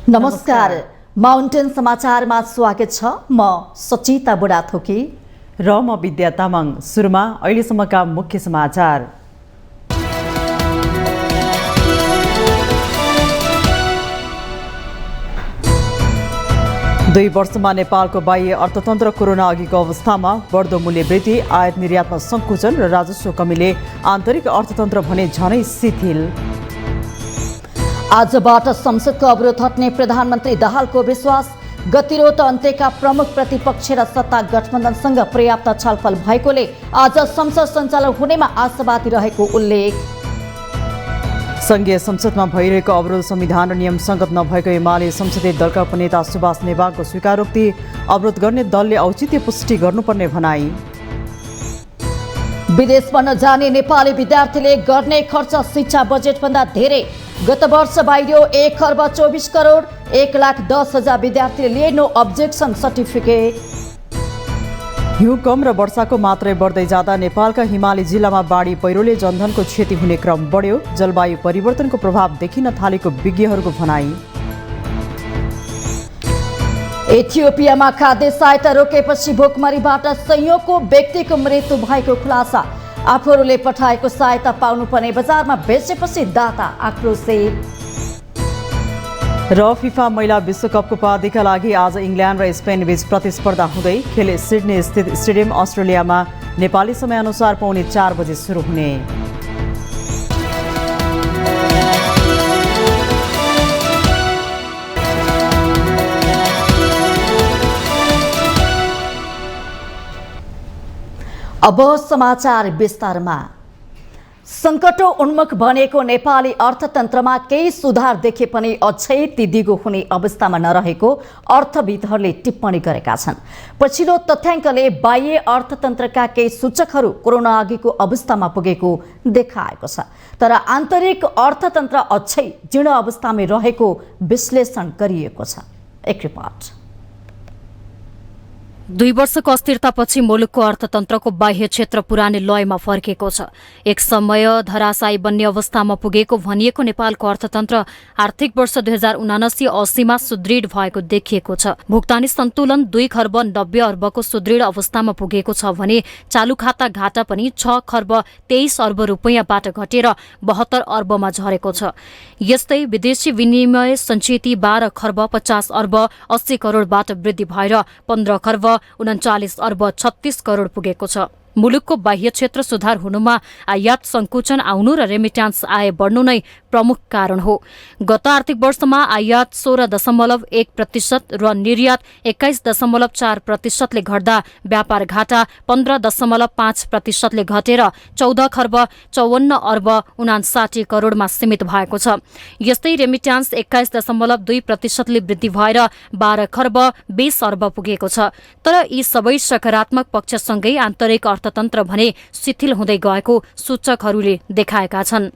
नमस्कार। माउन्टेन समाचारमा स्वागत छ। म सचिता बुढाथोकी र म विद्या तामाङ। सुरुमा अहिलेसम्मका मुख्य समाचार। दुई वर्षमा नेपालको बाह्य अर्थतन्त्र कोरोना अघिको अवस्थामा बढ्दो मूल्य वृद्धि, आयात निर्यातमा सङ्कुचन र राजस्व कमीले आन्तरिक अर्थतन्त्र भने झनै शिथिल। आजबाट संसदको अवरोध हट्ने प्रधानमन्त्री दाहालको विश्वास। गतिरोध अन्त्यका प्रमुख प्रतिपक्ष र सत्ता गठबन्धनसँग पर्याप्त छलफल भएकोले आज संसद सञ्चालन हुनेमा आशावादी रहेको उल्लेख। संघीय संसदमा भइरहेको अवरोध संविधान र नियम संगत नभएको एमाले संसदीय दलका उपनेता सुभाष नेवारको स्वीकारोक्ति। अवरोध गर्ने दलले औचित्य पुष्टि गर्नुपर्ने भनाई। विदेशमा नजाने नेपाली विद्यार्थीले गर्ने खर्च शिक्षा बजेटभन्दा धेरै। गत वर्ष बाहिरियो 1,24 करोड। 1,10,000 विद्यार्थीले लिए नो अब्जेक्सन सर्टिफिकेट। हिउँ कम र वर्षाको मात्रै बढ्दै जाँदा नेपालका हिमाली जिल्लामा बाढी पहिरोले जनधनको क्षति हुने क्रम बढ्यो। जलवायु परिवर्तनको प्रभाव देखिन थालेको विज्ञहरूको भनाई। इथियोपियामा खाद्य सहायता रोकेपछि भोकमरीबाट सयौंको व्यक्तिको मृत्यु भएको खुलासा। आफूहरूले पठाएको सहायता पाउनुपर्ने बजारमा बेचेपछि दाता आक्रोशित। र फिफा महिला विश्वकपको उपाधिका लागि आज इङ्ल्यान्ड र स्पेन बीच प्रतिस्पर्धा हुँदै खेल सिडनी स्थित स्टेडियम अस्ट्रेलियामा नेपाली समयअनुसार पौने 4 बजे सुरु हुने। अब समाचार विस्तारमा। सङ्कट उन्मुख बनेको नेपाली अर्थतन्त्रमा केही सुधार देखे पनि अझै ती दिगो हुने अवस्थामा नरहेको अर्थविदहरूले टिप्पणी गरेका छन्। पछिल्लो तथ्याङ्कले बाह्य अर्थतन्त्रका केही सूचकहरू कोरोना अघिको अवस्थामा पुगेको देखाएको छ, तर आन्तरिक अर्थतन्त्र अझै जीर्ण अवस्थामा रहेको विश्लेषण गरिएको छ। एक रिपोर्ट। 2 वर्षको अस्थिरतापछि मुलुकको अर्थतन्त्रको बाह्य क्षेत्र पुरानै लयमा फर्केको छ। एक समय धराशायी बन्ने अवस्थामा पुगेको भनिएको नेपालको अर्थतन्त्र आर्थिक वर्ष 2079-80मा सुदृढ भएको देखिएको छ। भुक्तानी सन्तुलन 2 खर्ब 90 अर्बको सुदृढ अवस्थामा पुगेको छ भने चालु खाता घाटा पनि 6 खर्ब 23 अर्ब रुपैयाँबाट घटेर 72 अर्बमा झरेको छ। यस्तै विदेशी विनिमय सञ्चित 12 खर्ब 50 अर्ब 80 करोडबाट वृद्धि भएर 15 खर्ब 39 अर्ब 36 करोड पुगेको छ। मुलुकको बाह्य क्षेत्र सुधार हुनुमा आयात सङ्कुचन आउनु र रेमिट्यान्स आय बढ्नु नै प्रमुख कारण हो। गत आर्थिक वर्षमा आयात 16.1% र निर्यात 21.4%ले घट्दा व्यापार घाटा 15.5%ले घटेर 14 खर्ब 54 अर्ब 59 करोडमा सीमित भएको छ। यस्तै रेमिट्यान्स 21.2%ले वृद्धि भएर 12 खर्ब 20 अर्ब पुगेको छ। तर यी सबै सकारात्मक पक्षसँगै आन्तरिक अर्थतन्त्र भने शिथिल हुँदै गएको सूचकहरूले देखाएका छन्।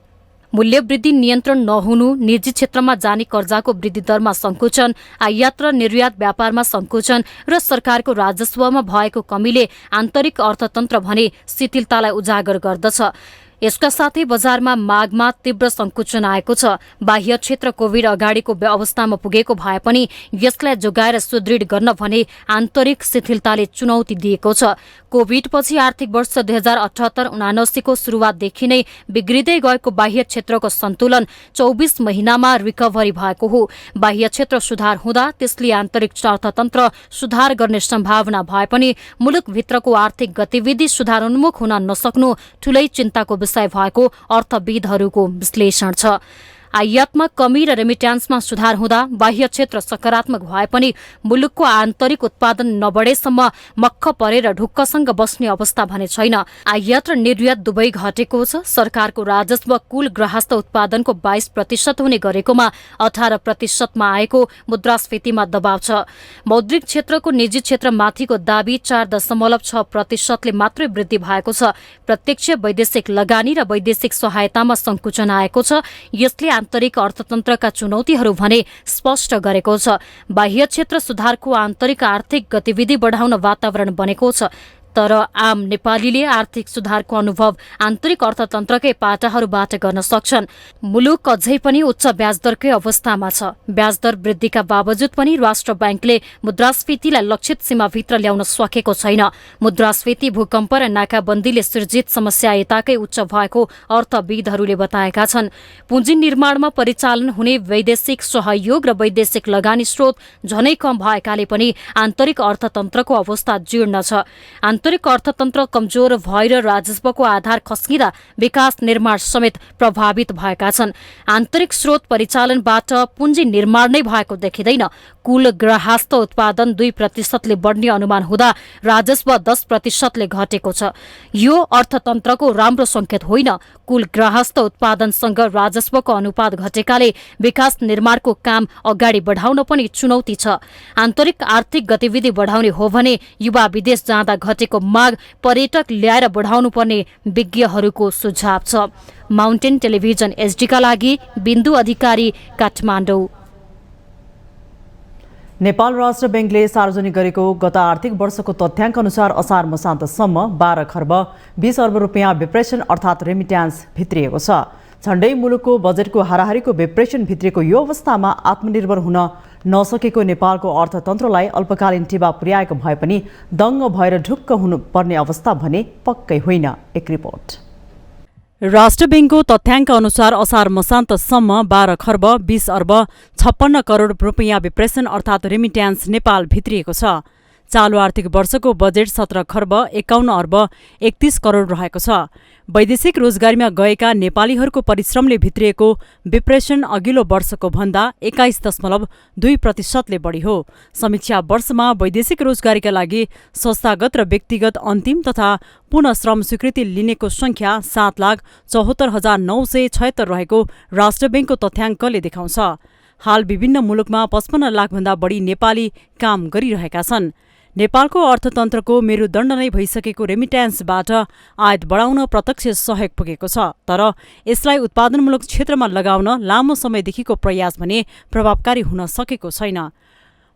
मूल्य वृद्धि नियन्त्रण नहुनु, निजी क्षेत्रमा जाने कर्जाको वृद्धि दरमा सङ्कुचन, आयात र निर्यात व्यापारमा सङ्कुचन र सरकारको राजस्वमा भएको कमीले आन्तरिक अर्थतन्त्र भने शिथिलतालाई उजागर गर्दछ। यसका साथै बजारमा मागमा तीव्र सङ्कुचन आएको छ। बाह्य क्षेत्र कोभिड अगाडिको अवस्थामा पुगेको भए पनि यसलाई जोगाएर सुदृढ गर्न भने आन्तरिक शिथिलताले चुनौती दिएको छ। कोभिडपछि आर्थिक वर्ष 2078-79को सुरुवातदेखि नै बिग्रिँदै गएको बाह्य क्षेत्रको सन्तुलन 24 महिनामा रिकभरी भएको हो। बाह्य क्षेत्र सुधार हुँदा त्यसले आन्तरिक अर्थतन्त्र सुधार गर्ने सम्भावना भए पनि मुलुकभित्रको आर्थिक गतिविधि सुधारोन्मुख हुन नसक्नु ठूलै चिन्ताको विषय भएको अर्थविदहरूको विश्लेषण छ। आयातमा कमी र रेमिट्यान्समा सुधार हुँदा बाह्य क्षेत्र सकारात्मक भए पनि मुलुकको आन्तरिक उत्पादन नबढेसम्म मक्ख परेर ढुक्कसँग बस्ने अवस्था भने छैन। आयात र निर्यात दुवै घटेको छ। सरकारको राजस्व कुल गृहस्थ उत्पादनको 22% हुने गरेकोमा 18%मा आएको मुद्रास्फीतिमा दबाव छ। मौद्रिक क्षेत्रको निजी क्षेत्रमाथिको दाबी 4.6%ले मात्रै वृद्धि भएको छ। प्रत्यक्ष वैदेशिक लगानी र वैदेशिक सहायतामा सङ्कुचन आएको छ। यसले आन्तरिक अर्थतन्त्रका चुनौतीहरू भने स्पष्ट गरेको छ। बाह्य क्षेत्र सुधारको आन्तरिक आर्थिक गतिविधि बढाउन वातावरण बनेको छ। तर आम नेपालीले आर्थिक सुधारको अनुभव आन्तरिक अर्थतन्त्रकै पाटाहरूबाट गर्न सक्छन्। मुलुक अझै पनि उच्च ब्याजदरकै अवस्थामा छ। ब्याजदर वृद्धिका बावजुद पनि राष्ट्र ब्याङ्कले मुद्रास्फीतिलाई लक्षित सीमाभित्र ल्याउन सकेको छैन। मुद्रास्फीति भूकम्प र नाकाबन्दीले सृजित समस्या यताकै उच्च भएको अर्थविदहरूले बताएका छन्। पुँजी निर्माणमा परिचालन हुने वैदेशिक सहयोग र वैदेशिक लगानी स्रोत झनै कम भएकाले पनि आन्तरिक अर्थतन्त्रको अवस्था जीर्ण छ। आन्तरिक अर्थतन्त्र कमजोर भएर राजस्वको आधार खस्किँदा विकास निर्माण समेत प्रभावित भएका छन्। आन्तरिक स्रोत परिचालनबाट पुँजी निर्माण नै भएको देखिँदैन। कुल ग्राहस्थ उत्पादन 2% बढ्ने अनुमान हुँदा राजस्व 10% घटेको छ। यो अर्थतन्त्रको राम्रो संकेत होइन। कुल ग्राहस्थ उत्पादनसँग राजस्वको अनुपात घटेकाले विकास निर्माणको काम अगाडि बढाउन पनि चुनौती छ। आन्तरिक आर्थिक गतिविधि बढाउने हो भने युवा विदेश जाँदा घटेको माग पर्यटक ल्याएर बढाउनु पर्ने विज्ञहरूको सुझाव छ। माउन्टेन टेलिभिजन एचडीका लागि बिन्दु अधिकारी, काठमाडौँ। नेपाल राष्ट्र ब्याङ्कले सार्वजनिक गरेको गत आर्थिक वर्षको तथ्याङ्क अनुसार असार मसान्तसम्म 12 खर्ब 20 अर्ब रुपियाँ विप्रेसन अर्थात् रेमिट्यान्स भित्रिएको छ। झण्डै मुलुकको बजेटको हाराहारीको विप्रेसन भित्रिएको यो अवस्थामा आत्मनिर्भर हुन नसकेको नेपालको अर्थतन्त्रलाई अल्पकालीन टेवा पुर्याएको भए पनि दङ्ग भएर ढुक्क हुनुपर्ने अवस्था भने पक्कै होइन। एक रिपोर्ट। राष्ट्र ब्याङ्कको तथ्याङ्क अनुसार असार मसान्तसम्म 12 खर्ब 20 अर्ब 56 करोड रुपियाँ विप्रेसन अर्थात् रेमिट्यान्स नेपाल भित्रिएको छ। चालु आर्थिक वर्षको बजेट 17 खर्ब 51 अर्ब 31 करोड रहेको छ। वैदेशिक रोजगारीमा गएका नेपालीहरूको परिश्रमले भित्रिएको विप्रेसन अघिल्लो वर्षको भन्दा 21.2% बढी हो। समीक्षा वर्षमा वैदेशिक रोजगारीका लागि संस्थागत र व्यक्तिगत अन्तिम तथा पुनः श्रम स्वीकृति लिनेको संख्या 7,74,976 रहेको राष्ट्र ब्याङ्कको तथ्याङ्कले देखाउँछ। हाल विभिन्न मुलुकमा 55 लाखभन्दा बढी नेपाली काम गरिरहेका छन्। नेपालको अर्थतन्त्रको मेरुदण्ड नै भइसकेको रेमिट्यान्सबाट आयात बढाउन प्रत्यक्ष सहयोग पुगेको छ। तर यसलाई उत्पादनमूलक क्षेत्रमा लगाउन लामो समयदेखिको प्रयास भने प्रभावकारी हुन सकेको छैन।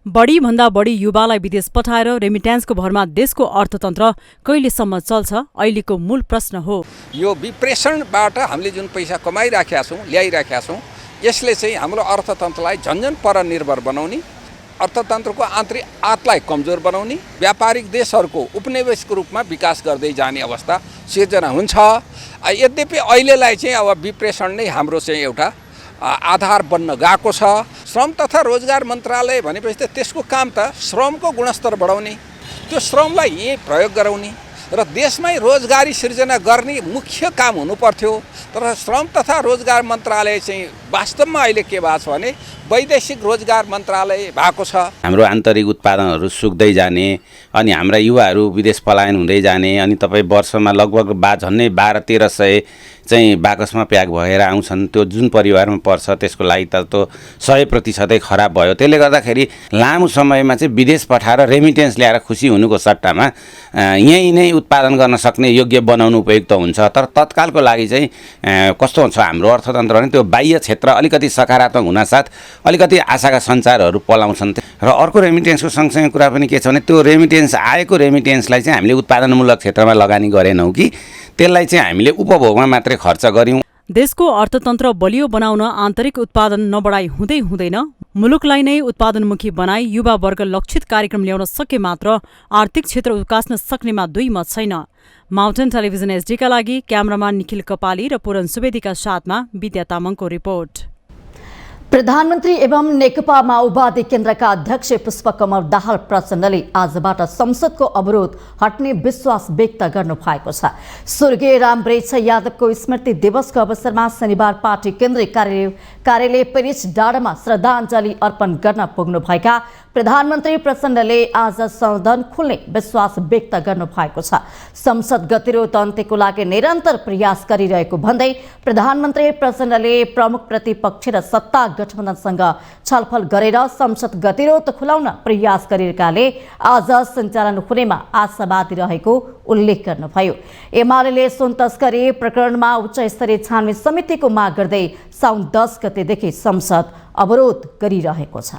बढीभन्दा बढी युवालाई विदेश पठाएर रेमिट्यान्सको भरमा देशको अर्थतन्त्र कहिलेसम्म चल्छ अहिलेको मूल प्रश्न हो। यो विप्रेसनबाट हामीले जुन पैसा कमाइराखेका छौँ, ल्याइराखेका छौँ, यसले चाहिँ हाम्रो अर्थतन्त्रलाई झन्झन परनिर्भर बनाउने, अर्थतन्त्रको आन्तरिक आँतलाई कमजोर बनाउने, व्यापारिक देशहरूको उपनिवेशको रूपमा विकास गर्दै जाने अवस्था सिर्जना हुन्छ। यद्यपि अहिलेलाई चाहिँ अब विप्रेसन नै हाम्रो चाहिँ एउटा आधार बन्न गएको छ। श्रम तथा रोजगार मन्त्रालय भनेपछि त त्यसको काम त श्रमको गुणस्तर बढाउने, त्यो श्रमलाई यहीँ प्रयोग गराउने र देशमै रोजगारी सिर्जना गर्ने मुख्य काम हुनुपर्थ्यो। तर श्रम तथा रोजगार मन्त्रालय चाहिँ वास्तवमा अहिले के भएको छ भने वैदेशिक रोजगार मन्त्रालय भएको छ। हाम्रो आन्तरिक उत्पादनहरू सुक्दै जाने अनि हाम्रा युवाहरू विदेश पलायन हुँदै जाने अनि तपाईँ वर्षमा लगभग झन्डै 1200-1300 चाहिँ बाकसमा प्याक भएर आउँछन्। त्यो जुन परिवारमा पर्छ त्यसको लागि त त्यो 100% खराब भयो। त्यसले गर्दाखेरि लामो समयमा चाहिँ विदेश पठाएर रेमिटेन्स ल्याएर खुसी हुनुको सट्टामा यहीँ नै उत्पादन गर्न सक्ने योग्य बनाउनु उपयुक्त हुन्छ। तर तत्कालको लागि चाहिँ कस्तो हुन्छ हाम्रो अर्थतन्त्र भने त्यो बाह्य क्षेत्र अलिकति सकारात्मक हुनासाथ अलिकति आशाका सञ्चारहरू पलाउँछन्। र अर्को रेमिटेन्सको सँगसँगै कुरा पनि के छ भने त्यो रेमिटेन्स आएको रेमिटेन्सलाई चाहिँ हामीले उत्पादनमूलक क्षेत्रमा लगानी गरेनौँ कि त्यसलाई चाहिँ हामीले उपभोगमा मात्रै खर्च गर्यौँ। देशको अर्थतन्त्र बलियो बनाउन आन्तरिक उत्पादन नबढाई हुँदैन। मुलुकलाई नै उत्पादनमुखी बनाई युवा वर्ग लक्षित कार्यक्रम ल्याउन सके मात्र आर्थिक क्षेत्र उकास्न सक्नेमा दुई मत छैन। माउन्टेन टेलिभिजन एचडीका लागि क्यामेराम्यान निखिल कपाली र पूरन सुवेदीका साथमा विद्या तामाङको रिपोर्ट। प्रधानमन्त्री एवं नेकपा माओवादी केन्द्रका अध्यक्ष पुष्पकमल दाहाल प्रचण्डले आजबाट संसदको अवरोध हट्ने विश्वास व्यक्त गर्नु भएको छ। स्वर्गीय रामवृक्ष यादवको स्मृति दिवसको अवसरमा शनिबार पार्टी केन्द्रीय कार्यालय पेरिस डाँडामा श्रद्धाञ्जली अर्पण गर्न पुग्नुभएका प्रधानमन्त्री प्रचण्डले आज सदन खुल्ने विश्वास व्यक्त गर्नु भएको छ। संसद गतिरोध अन्त्यको लागि निरन्तर प्रयास गरिरहेको भन्दै प्रधानमन्त्री प्रचण्डले प्रमुख प्रतिपक्ष र सत्ता गठबन्धनसँग छलफल गरेर संसद गतिरोध खुलाउन प्रयास गरिएकाले आज सञ्चालन हुनेमा आशावादी रहेको उल्लेख गर्नुभयो। एमाले सुन तस्करी प्रकरणमा उच्च स्तरीय छानबिन समितिको माग गर्दै साउन 10 गतेदेखि संसद अवरोध गरिरहेको छ।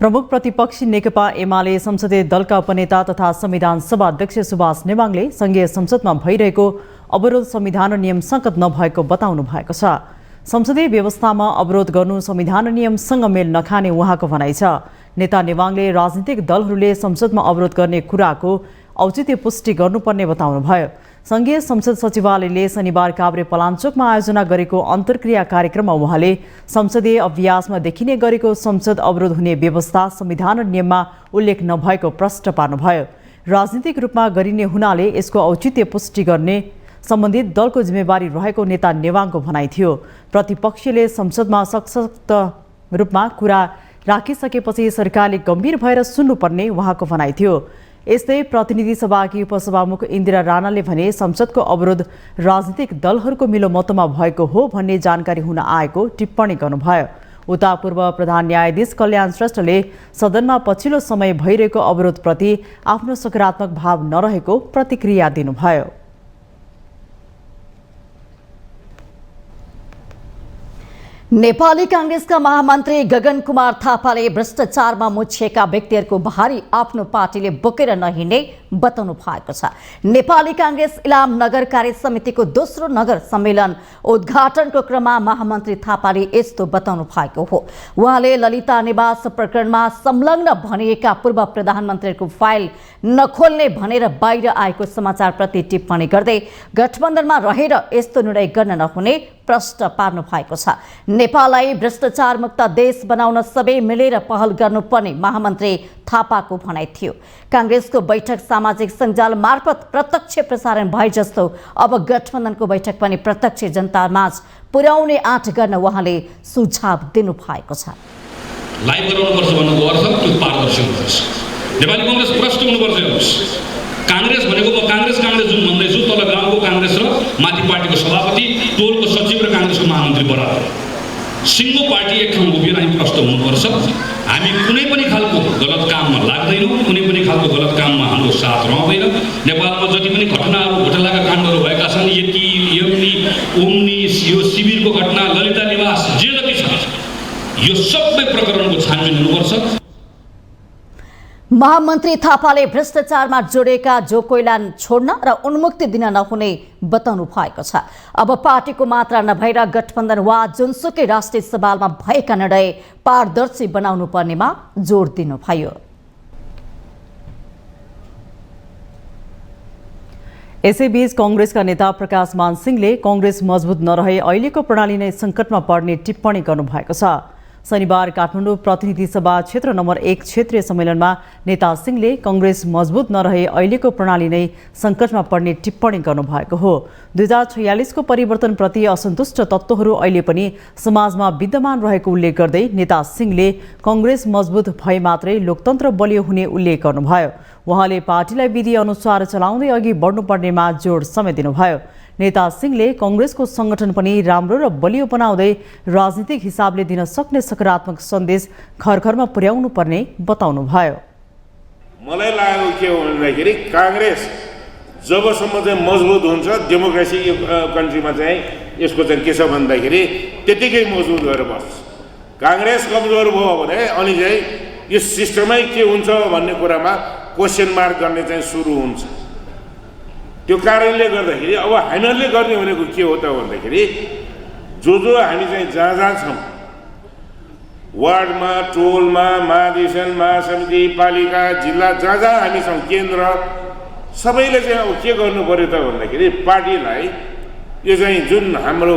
प्रमुख प्रतिपक्षी नेकपा एमाले संसदीय दलका उपनेता तथा संविधान सभा अध्यक्ष सुभाष नेवाङले संघीय संसदमा भइरहेको अवरोध संविधान र नियम संगत नभएको बताउनु भएको छ। संसदीय व्यवस्थामा अवरोध गर्नु संविधान र नियमसँग मेल नखाने उहाँको भनाइ छ। नेता नेवाङले राजनीतिक दलहरूले संसदमा अवरोध गर्ने कुराको औचित्य पुष्टि गर्नुपर्ने बताउनुभयो। संघीय संसद सचिवालयले शनिबार काभ्रे पलाञ्चोकमा आयोजना गरेको अन्तर्क्रिया कार्यक्रममा उहाँले संसदीय अभ्यासमा देखिने गरेको संसद अवरोध हुने व्यवस्था संविधान र नियममा उल्लेख नभएको प्रश्न पार्नुभयो। राजनीतिक रूपमा गरिने हुनाले यसको औचित्य पुष्टि गर्ने सम्बन्धित दलको जिम्मेवारी रहेको नेता नेवाङको भनाइ थियो। प्रतिपक्षले संसदमा सशक्त रूपमा कुरा राखिसकेपछि सरकारले गम्भीर भएर सुन्नुपर्ने उहाँको भनाइ थियो। यस्तै प्रतिनिधि सभाकी उपसभामुख इन्दिरा राणाले भने संसदको अवरोध राजनीतिक दलहरूको मिलोमतोमा भएको हो भन्ने जानकारी हुन आएको टिप्पणी गर्नुभयो। उता पूर्व प्रधान न्यायाधीश कल्याण श्रेष्ठले सदनमा पछिल्लो समय भइरहेको अवरोधप्रति आफ्नो सकारात्मक भाव नरहेको प्रतिक्रिया दिनुभयो। नेपाली कांग्रेसका महामन्त्री गगन कुमार थापाले भ्रष्टाचारमा मुछिएका व्यक्तिहरूको भारी आफ्नो पार्टीले बोकेर नहिँड्ने बताउनु भएको छ। नेपाली कांग्रेस इलाम नगर कार्य समितिको दोस्रो नगर सम्मेलन उद्घाटनको क्रममा महामन्त्री थापाले यस्तो बताउनु भएको हो। उहाँले ललिता निवास प्रकरणमा संलग्न भनिएका पूर्व प्रधानमन्त्रीको फाइल नखोल्ने भनेर बाहिर आएको समाचारप्रति टिप्पणी गर्दै गठबन्धनमा रहेर यस्तो निर्णय गर्न नहुने प्रश्न पार्नु भएको छ। नेपाललाई भ्रष्टाचार मुक्त देश बनाउन सबै मिलेर पहल गर्नुपर्ने महामन्त्री थापाको भनाइ थियो। कांग्रेसको बैठक सामाजिक सञ्जाल मार्फत प्रत्यक्ष प्रसारण भए जस्तो अब गठबन्धनको बैठक पनि प्रत्यक्ष जनतामाझ पुर्याउने आँट गर्न उहाँले सुझाव दिनु भएको छ। लाइभ गराउनुपर्छ भन्नुको अर्थ त्यो पारदर्शी हुनुपर्छ। नेपाली कांग्रेस भ्रष्ट हुनुपर्छ। हेर्नुहोस्, कांग्रेस भनेको म कांग्रेस जुन भन्दैछु, तल गाउँको कांग्रेस र माथि पार्टीको सभापति, टोलको सचिव र कांग्रेसको महामन्त्री बराबर सिङ्गो पार्टी एक ठाउँ उभिएर हामी भ्रष्ट हुनुपर्छ। हामी कुनै पनि खालको गलत काममा लाग्दैनौँ, कुनै पनि खालको गलत काममा हाम्रो साथ रहँदैन। नेपालमा जति पनि घटनाहरू घोटालाका काण्डहरू भएका छन्, यति यमनी ओम्नी यो शिविरको घटना, ललिता निवास, जे जति छ, यो सबै प्रकरणको छानबिन हुनुपर्छ। महामन्त्री थापाले भ्रष्टाचारमा जोडिएका जो कोइला छोड्न र उन्मुक्ति दिन नहुने बताउनु भएको छ। अब पार्टीको मात्र नभएर गठबन्धन वा जुनसुकै राष्ट्रिय सवालमा भएका निर्णय पारदर्शी बनाउनु पर्नेमा जोड दिनुभयो। यसैबीच कांग्रेसका नेता प्रकाश मान सिंहले कांग्रेस मजबुत नरहे अहिलेको प्रणाली नै सङ्कटमा पर्ने टिप्पणी गर्नुभएको छ। शनिबार काठमाडौँ प्रतिनिधि सभा क्षेत्र नम्बर 1 क्षेत्रीय सम्मेलनमा नेता सिंहले कांग्रेस मजबुत नरहे अहिलेको प्रणाली नै सङ्कटमा पर्ने टिप्पणी गर्नुभएको हो। 2046 को परिवर्तनप्रति असन्तुष्ट तत्त्वहरू अहिले पनि समाजमा विद्यमान रहेको उल्लेख गर्दै नेता सिंहले कांग्रेस मजबुत भए मात्रै लोकतन्त्र बलियो हुने उल्लेख गर्नुभयो। उहाँले पार्टीलाई विधि अनुसार चलाउँदै अघि बढ्नुपर्नेमा जोड समेत दिनुभयो। नेता सिंहले कांग्रेसको संगठन पनि राम्रो र बलियो बनाउँदै राजनीतिक हिसाबले दिन सक्ने सकारात्मक सन्देश घर घरमा पुर्याउनु पर्ने बताउनुभयो। मलाई लागेको के हो भन्दाखेरि कांग्रेस जबसम्म चाहिँ मजबुत हुन्छ, डेमोक्रेसी यो कन्ट्रीमा चाहिँ यसको चाहिँ के छ भन्दाखेरि त्यतिकै मजबुत भएर बस्छ। कांग्रेस कमजोर भयो भने अनि चाहिँ यो सिस्टमै के हुन्छ भन्ने कुरामा क्वेसन मार्क गर्ने चाहिँ सुरु हुन्छ। त्यो कारणले गर्दाखेरि अब हामीहरूले गर्ने भनेको के हो त भन्दाखेरि जो हामी चाहिँ जहाँ जहाँ छौँ, वार्डमा, टोलमा, महाधिवेशन, महासमिति, पालिका, जिल्ला, जहाँ जहाँ हामी छौँ, केन्द्र, सबैले चाहिँ अब के गर्नु पर्यो त भन्दाखेरि पार्टीलाई यो चाहिँ जुन हाम्रो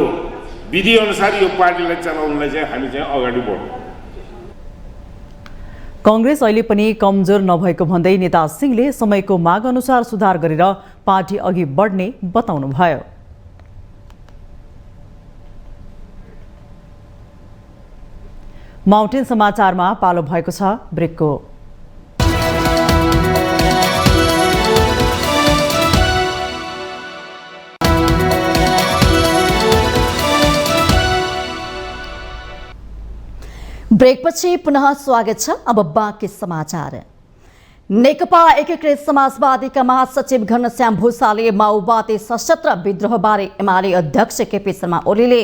विधि अनुसार यो पार्टीलाई चलाउनलाई चाहिँ हामी चाहिँ अगाडि बढ्छौँ। कांग्रेस अहिले पनि कमजोर नभएको भन्दै नेता सिंहले समयको माग अनुसार सुधार गरेर पार्टी अघि बढ्ने बताउनुभयो। माउन्टेन समाचारमा पालो भएको छ ब्रेकको। ब्रेकपछि पुनः स्वागत छ। अब बाँकी समाचार। नेकपा एकीकृत समाजवादीका महासचिव घनश्याम भूषालले माओवादी सशस्त्र विद्रोहबारे एमाले अध्यक्ष केपी शर्मा ओलीले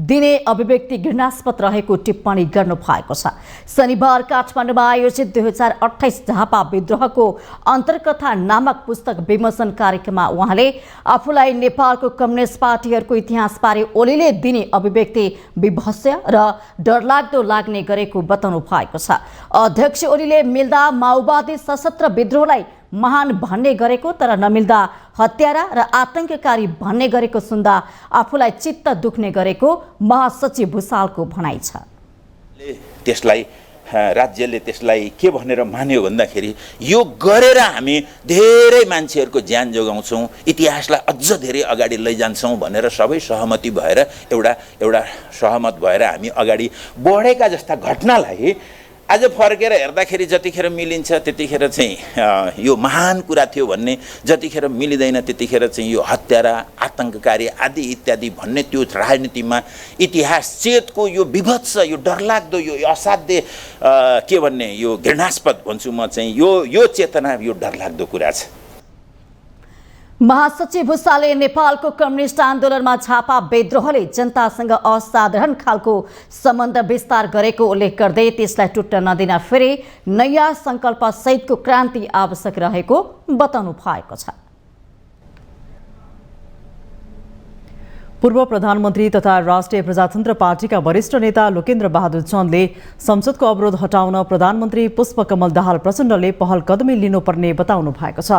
दिने अभिव्यक्ति घृणास्पद रहेको टिप्पणी गर्नु भएको छ। शनिबार काठमाडौँमा आयोजित 2028 झापा विद्रोहको अन्तर्कथा नामक पुस्तक विमोचन कार्यक्रममा उहाँले आफूलाई नेपालको कम्युनिस्ट पार्टीहरूको इतिहासबारे ओलीले दिने अभिव्यक्ति विभत्स र डरलाग्दो लाग्ने गरेको बताउनु भएको छ। अध्यक्ष ओलीले मिल्दा माओवादी सशस्त्र विद्रोहलाई महान भन्ने गरेको तर नमिल्दा हत्यारा र आतंककारी भन्ने गरेको सुन्दा आफूलाई चित्त दुख्ने गरेको महासचिव भूषालको भनाइ छ। त्यसलाई राज्यले त्यसलाई के भनेर मान्यो भन्दाखेरि यो गरेर हामी धेरै मान्छेहरूको ज्यान जोगाउँछौँ, इतिहासलाई अझ धेरै अगाडि लैजान्छौँ भनेर सबै सहमति भएर एउटा सहमत भएर हामी अगाडि बढेका जस्ता घटनालाई आज फर्केर हेर्दाखेरि जतिखेर मिलिन्छ त्यतिखेर चाहिँ यो महान कुरा थियो भन्ने, जतिखेर मिलिँदैन त्यतिखेर चाहिँ यो हत्यारा आतंककारी आदि इत्यादि भन्ने त्यो राजनीतिमा इतिहास चेतको यो विभत्स, यो डरलाग्दो, यो असाध्य के भन्ने यो घृणास्पद भन्छु म चाहिँ यो चेतना, यो डरलाग्दो कुरा छ। महासचिव भूषालले नेपालको कम्युनिस्ट आन्दोलनमा झापा विद्रोहले जनतासँग असाधारण खालको सम्बन्ध विस्तार गरेको उल्लेख गर्दै त्यसलाई टुट्न नदिन फेरि नयाँ संकल्प सहितको क्रान्ति आवश्यक रहेको बताउनु भएको छ। पूर्व प्रधानमन्त्री तथा राष्ट्रिय प्रजातन्त्र पार्टीका वरिष्ठ नेता लोकेन्द्र बहादुर चन्दले संसदको अवरोध हटाउन प्रधानमन्त्री पुष्पकमल दाहाल प्रचण्डले पहल कदमी लिनुपर्ने बताउनु भएको छ।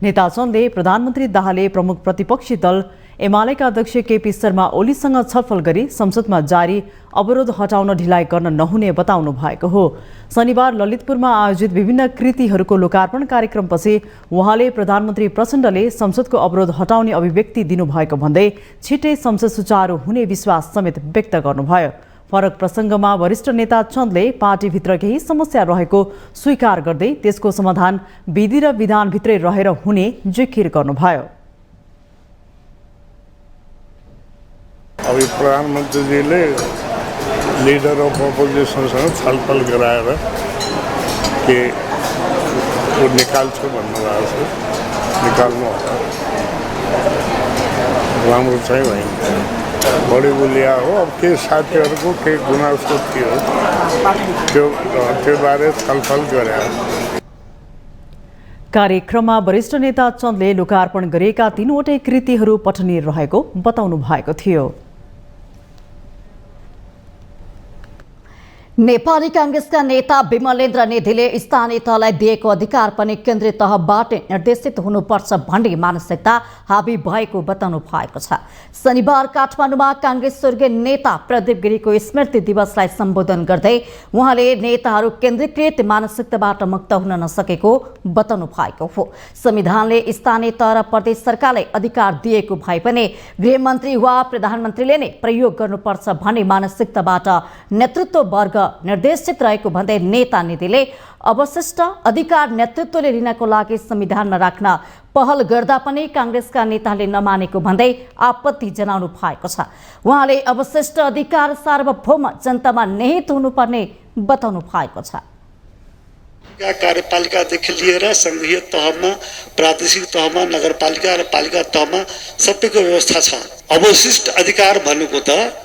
नेता चन्दले प्रधानमन्त्री दाहालले प्रमुख प्रतिपक्षी दल एमालेका अध्यक्ष केपी शर्मा ओलीसँग छलफल गरी संसदमा जारी अवरोध हटाउन ढिलाइ गर्न नहुने बताउनु भएको हो। शनिबार ललितपुरमा आयोजित विभिन्न कृतिहरूको लोकार्पण कार्यक्रमपछि उहाँले प्रधानमन्त्री प्रचण्डले संसदको अवरोध हटाउने अभिव्यक्ति दिनुभएको भन्दै छिट्टै संसद सुचारू हुने विश्वास समेत व्यक्त गर्नुभयो। फरक प्रसङ्गमा वरिष्ठ नेता चन्दले पार्टीभित्र केही समस्या रहेको स्वीकार गर्दै त्यसको समाधान विधि र विधानभित्रै रहेर हुने जिकिर गर्नुभयो। अभी प्रधानमन्त्रीजीले लिडर अफ अपोजिसनसँग छलफल गराएर के वो निकाल्छु भन्नुभएको छ, निकाल्नु होला, राम्रो चाहिँ होइन। बढी बोलिया हो। अब के साथीहरूको के गुनासो थियो त्यो बारे छलफल गरे। कार्यक्रममा वरिष्ठ नेता चन्दले लोकार्पण गरेका 3वटै कृतिहरू पठनीय रहेको बताउनु भएको थियो। नेपाली कांग्रेसका नेता विमलेन्द्र निधिले स्थानीय तहलाई दिएको अधिकार पनि केन्द्रीय तहबाट निर्देशित हुनुपर्छ भन्ने मानसिकता हाबी भएको बताउनु भएको छ। शनिबार काठमाडौँमा कांग्रेस स्वर्गीय नेता प्रदीप गिरीको स्मृति दिवसलाई सम्बोधन गर्दै उहाँले नेताहरू केन्द्रीकृत मानसिकताबाट मुक्त हुन नसकेको बताउनु भएको हो। संविधानले स्थानीय तह र प्रदेश सरकारलाई अधिकार दिएको भए पनि गृहमन्त्री वा प्रधानमन्त्रीले नै प्रयोग गर्नुपर्छ भन्ने मानसिकताबाट नेतृत्व वर्ग निर्देशित रहेको भन्दै नेता निधिले अवशिष्ट अधिकार नेतृत्वले लिनको लागि संविधानमा राख्न पहल गर्दा पनि कांग्रेसका नेताले नमानेको भन्दै आपत्ति जनाउनु भएको छ। उहाँले अवशिष्ट अधिकार सार्वभौम जनतामा निहित हुनुपर्ने बताउनु भएको छ। कार्यपालिकादेखि लिएर संघीय तहमा, प्रादेशिक तहमा, नगरपालिका र पालिका तहमा सबैको व्यवस्था छ। अवशिष्ट अधिकार भनेको त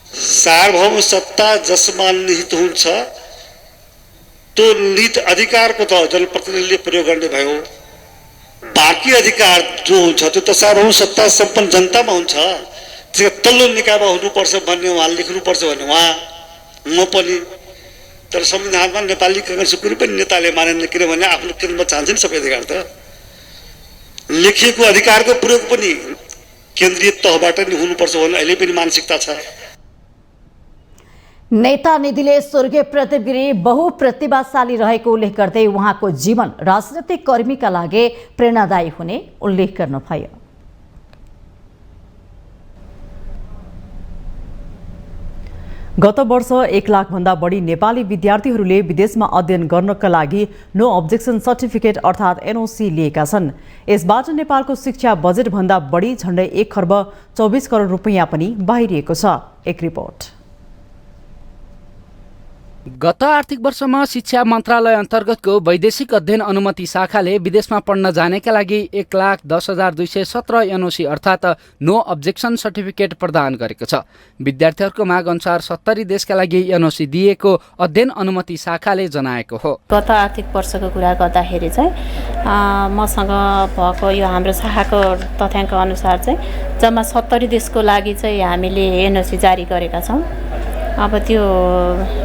सार्वभौम सत्ता जसमा निहित हुन्छ त्यो निहित अधिकारको त जनप्रतिनिधिले प्रयोग गर्ने भयो। बाँकी अधिकार जो हुन्छ त्यो त सार्वभौम सत्ता सम्पन्न जनतामा हुन्छ। त्यो तल्लो निकायमा हुनुपर्छ भन्ने उहाँ लेख्नुपर्छ भन्ने उहाँ म पनि, तर संविधानमा नेपाली कांग्रेसको कुनै पनि नेताले मानेन, किनभने आफ्नो केन्द्रमा चाहन्छ नि सबै अधिकार। त लेखिएको अधिकारको प्रयोग पनि केन्द्रीय तहबाट नै हुनुपर्छ भन्ने अहिले पनि मानसिकता छ। नेता निधिले स्वर्गीय प्रदीप गिरी बहुप्रतिभाशाली रहेको उल्लेख गर्दै उहाँको जीवन राजनीतिक कर्मीका लागि प्रेरणादायी हुने उल्लेख गर्नुभयो। गत वर्ष 1 लाखभन्दा बढी नेपाली विद्यार्थीहरूले विदेशमा अध्ययन गर्नका लागि नो अब्जेक्सन सर्टिफिकेट अर्थात् एनओसी लिएका छन्। यसबाट नेपालको शिक्षा बजेटभन्दा बढी झण्डै 1 खर्ब 24 करोड रुपैयाँ पनि बाहिरिएको छ। एक रिपोर्ट। गत आर्थिक वर्षमा शिक्षा मन्त्रालय अन्तर्गतको वैदेशिक अध्ययन अनुमति शाखाले विदेशमा पढ्न जानेका लागि 1,10,217 एनओसी अर्थात् नो अब्जेक्सन सर्टिफिकेट प्रदान गरेको छ। विद्यार्थीहरूको माग अनुसार 70 देशका लागि एनओसी दिएको अध्ययन अनुमति शाखाले जनाएको हो। गत आर्थिक वर्षको कुरा गर्दाखेरि चाहिँ मसँग भएको यो हाम्रो शाखाको तथ्याङ्क अनुसार चाहिँ जम्मा 70 देशको लागि चाहिँ हामीले एनओसी जारी गरेका छौँ। अब त्यो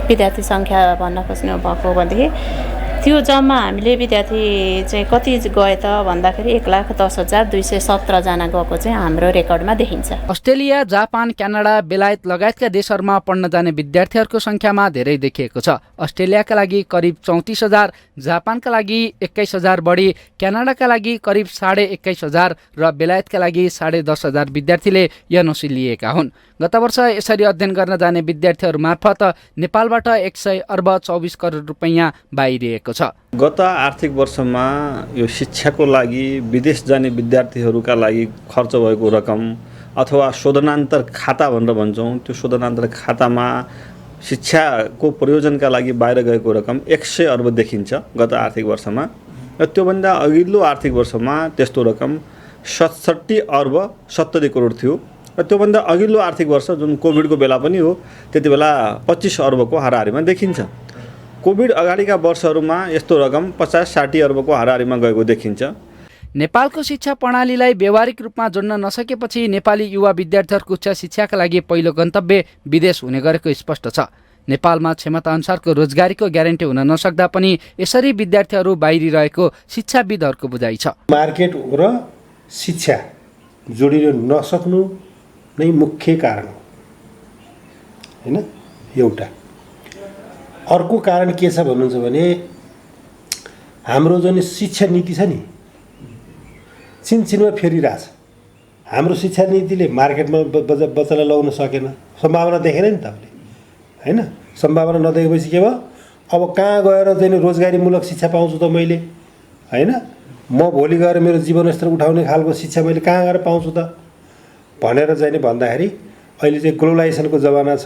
विद्यार्थी सङ्ख्या भन्न खोज्नु भएको भनेदेखि त्यो जम्मा हामीले विद्यार्थी चाहिँ कति गए त भन्दाखेरि 1,10,217 जना गएको चाहिँ हाम्रो रेकर्डमा देखिन्छ। अस्ट्रेलिया, जापान, क्यानाडा, बेलायत लगायतका देशहरूमा पढ्न जाने विद्यार्थीहरूको सङ्ख्यामा धेरै देखिएको छ। अस्ट्रेलियाका लागि करिब 34,000, जापानका लागि 21,000 बढी, क्यानाडाका लागि करिब 21,500 र बेलायतका लागि 10,500 विद्यार्थीले एनओसी लिएका हुन्। गत वर्ष यसरी अध्ययन गर्न जाने विद्यार्थीहरू मार्फत नेपालबाट 100 अर्ब 24 करोड रुपैयाँ बाहिरिएको छ। गत आर्थिक वर्षमा यो शिक्षाको लागि विदेश जाने विद्यार्थीहरूका लागि खर्च भएको रकम अथवा शोधनान्तर खाता भनेर भन्छौँ, त्यो शोधनान्तर खातामा शिक्षाको प्रयोजनका लागि बाहिर गएको रकम 100 अर्ब देखिन्छ गत आर्थिक वर्षमा। र त्योभन्दा अघिल्लो आर्थिक वर्षमा त्यस्तो रकम 67 अर्ब 70 करोड थियो। र त्योभन्दा अघिल्लो आर्थिक वर्ष जुन कोभिडको बेला पनि हो, त्यति बेला 25 अर्बको हाराहारीमा देखिन्छ। कोभिड अगाडिका वर्षहरूमा यस्तो रकम 50-60 अर्बको हाराहारीमा गएको देखिन्छ। नेपालको शिक्षा प्रणालीलाई व्यावहारिक रूपमा जोड्न नसकेपछि नेपाली युवा विद्यार्थीहरूको उच्च शिक्षाका लागि पहिलो गन्तव्य विदेश हुने गरेको स्पष्ट छ। नेपालमा क्षमता अनुसारको रोजगारीको ग्यारेन्टी हुन नसक्दा पनि यसरी विद्यार्थीहरू बाहिरिरहेको शिक्षाविदहरूको बुझाइ छ। मार्केट र शिक्षा जोडिन नसक्नु नै मुख्य कारण हो, हैन? एउटा अर्को कारण के छ भन्नुहुन्छ भने हाम्रो जुन शिक्षा नीति छ नि छिनछिनमा फेरिरहेछ। हाम्रो शिक्षा नीतिले मार्केटमा बच्चालाई लगाउन सकेन, सम्भावना देखेन नि तपाईँले, हैन? सम्भावना नदेखेपछि के भयो? अब कहाँ गएर चाहिँ रोजगारीमूलक शिक्षा पाउँछु त मैले, हैन? म भोलि गएर मेरो जीवनस्तर उठाउने खालको शिक्षा मैले कहाँ गएर पाउँछु त भनेर चाहिँ भन्दाखेरि अहिले चाहिँ ग्लोबलाइजेसनको जमाना छ,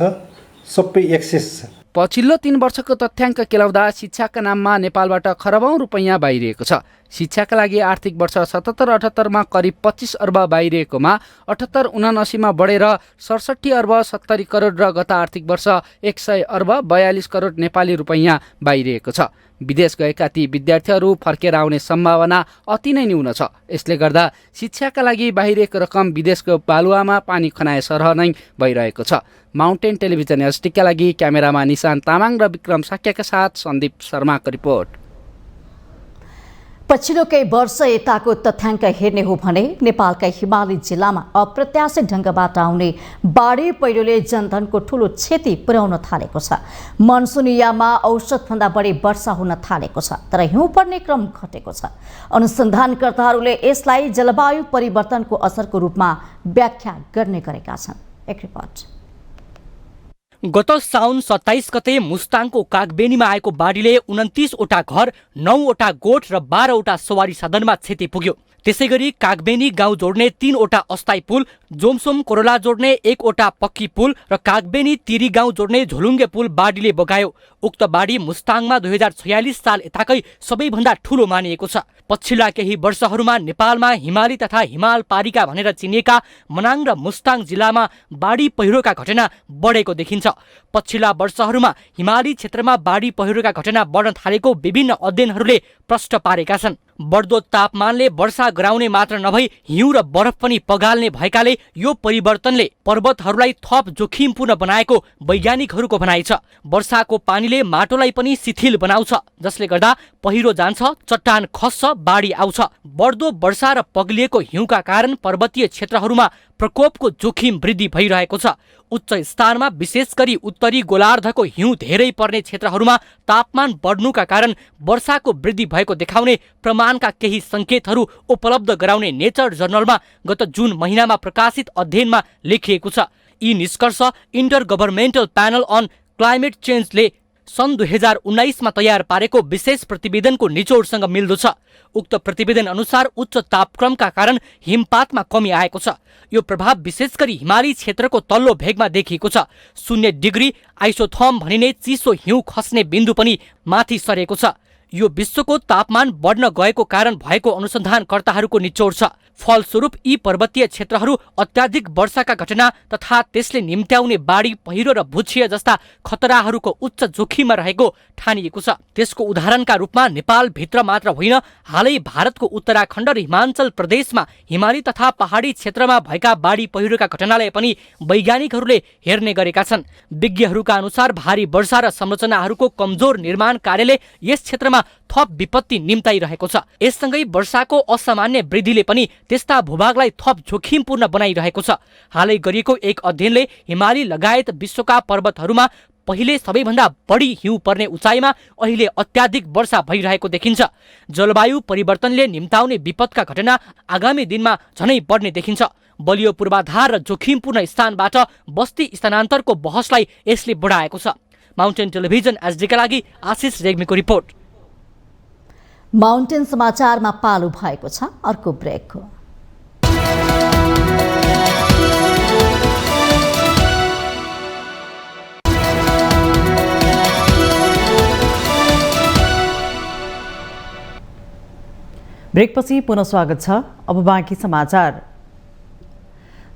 सबै एक्सेस छ। पछिल्लो 3 वर्षको तथ्याङ्क केलाउँदा शिक्षाका नाममा नेपालबाट खरबौँ रुपैयाँ बाहिरिएको छ। शिक्षाका लागि आर्थिक वर्ष 77-78 करिब 25 अर्ब बाहिरिएकोमा 78-79 बढेर 67 अर्ब 70 करोड र गत आर्थिक वर्ष 100 अर्ब 42 करोड नेपाली रुपैयाँ बाहिरिएको छ। विदेश गएका ती विद्यार्थीहरू फर्केर आउने सम्भावना अति नै न्यून छ। यसले गर्दा शिक्षाका लागि बाहिरिएको रकम विदेशको बालुवामा पानी खनाए सरह नै भइरहेको छ। माउन्टेन टेलिभिजन एसटीका लागि क्यामेरामा निशान तामाङ र विक्रम साक्यका साथ सन्दीप शर्माको रिपोर्ट। पछिल्लो केही वर्ष यताको तथ्याङ्क हेर्ने हो भने नेपालका हिमाली जिल्लामा अप्रत्याशित ढङ्गबाट आउने बाढी पहिरोले जनधनको ठूलो क्षति पुर्याउन थालेको छ। मनसुनियामा औसतभन्दा बढी वर्षा हुन थालेको छ, तर हिउँ पर्ने क्रम घटेको छ। अनुसन्धानकर्ताहरूले यसलाई जलवायु परिवर्तनको असरको रूपमा व्याख्या गर्ने गरेका छन्। एक रिपोर्ट। गत साउन 27 गते मुस्ताङको कागबेनीमा आएको बाढीले 29 वटा घर, 9 वटा गोठ र 12 वटा सवारी साधनमा क्षति पुग्यो। त्यसैगरी कागबेनी गाउँ जोड्ने 3 वटा अस्थायी पुल, जोमसोम कोरोला जोड्ने 1 वटा पक्की पुल र कागबेनी तिरी गाउँ जोड्ने झोलुङ्गे पुल बाढीले बगायो। उक्त बाढी मुस्ताङमा 2046 साल यताकै सबैभन्दा ठूलो मानिएको छ। पछिल्ला केही वर्षहरूमा नेपालमा हिमाली तथा हिमाल पारिका भनेर चिनिएका मनाङ र मुस्ताङ जिल्लामा बाढी पहिरोका घटना बढेको देखिन्छ। पछिल्ला वर्षहरूमा हिमाली क्षेत्रमा बाढी पहिरोका घटना बढ्न थालेको विभिन्न अध्ययनहरूले प्रष्ट पारेका छन्। बढ्दो तापमानले वर्षा गराउने मात्र नभई हिउँ र बरफ पनि पगाल्ने भएकाले यो परिवर्तनले पर्वतहरूलाई थप जोखिमपूर्ण बनाएको वैज्ञानिकहरूको भनाइ छ। वर्षाको पानीले माटोलाई पनि शिथिल बनाउँछ, जसले गर्दा पहिरो जान्छ, चट्टान खस्छ, बाढी आउँछ। बढ्दो वर्षा र पग्लिएको हिउँका कारण पर्वतीय क्षेत्रहरूमा प्रकोपको जोखिम वृद्धि भइरहेको छ। उच्च स्थानमा विशेष गरी उत्तरी गोलार्धको हिउँ धेरै पर्ने क्षेत्रहरूमा तापमान बढ्नुका कारण वर्षाको वृद्धि भएको देखाउने प्रमाणका केही सङ्केतहरू उपलब्ध गराउने नेचर जर्नलमा गत जुन महिनामा प्रकाशित अध्ययनमा लेखिएको छ। यी निष्कर्ष intergovernmental panel on climate चेन्जले सन् 2019मा तयार पारेको विशेष प्रतिवेदनको निचोडसँग मिल्दो छ। उक्त प्रतिवेदन अनुसार उच्च तापक्रमका कारण हिमपातमा कमी आएको छ। यो प्रभाव विशेष गरी हिमाली क्षेत्रको तल्लो भेगमा देखिएको छ। 0 डिग्री आइसोथर्म भनिने चिसो हिउँ खस्ने बिन्दु पनि माथि सरेको छ। यो विश्वको तापमान बढ्न गएको कारण भएको अनुसन्धानकर्ताहरूको निचोड छ। फलस्वरूप यी पर्वतीय क्षेत्रहरू अत्याधिक वर्षाका घटना तथा त्यसले निम्त्याउने बाढी, पहिरो र भूक्षय जस्ता खतराहरूको उच्च जोखिममा रहेको ठानिएको छ। त्यसको उदाहरणका रूपमा नेपाल भित्र मात्र होइन, हालै भारतको उत्तराखण्ड र हिमाञ्चल प्रदेशमा हिमाली तथा पहाडी क्षेत्रमा भएका बाढी पहिरोका घटनालाई पनि वैज्ञानिकहरूले हेर्ने गरेका छन्। विज्ञहरूका अनुसार भारी वर्षा र संरचनाहरूको कमजोर निर्माण कार्यले यस क्षेत्रमा थप विपत्ति निम्ताइरहेको छ। यससँगै वर्षाको असामान्य वृद्धिले पनि त्यस्ता भूभागलाई थप जोखिमपूर्ण बनाइरहेको छ। हालै गरिएको एक अध्ययनले हिमाली लगायत विश्वका पर्वतहरूमा पहिले सबैभन्दा बढी हिउँ पर्ने उचाइमा अहिले अत्याधिक वर्षा भइरहेको देखिन्छ। जलवायु परिवर्तनले निम्ताउने विपदका घटना आगामी दिनमा झनै बढ्ने देखिन्छ। बलियो पूर्वाधार र जोखिमपूर्ण स्थानबाट बस्ती स्थानान्तरको बहसलाई यसले बढाएको छ। माउन्टेन टेलिभिजन एसडीका लागि आशिष रेग्मीको रिपोर्ट। माउन्टेन समाचारमा पालो भएको छ अर्को ब्रेकको। ब्रेकपछि पुनः स्वागत छ। अब बाँकी समाचार।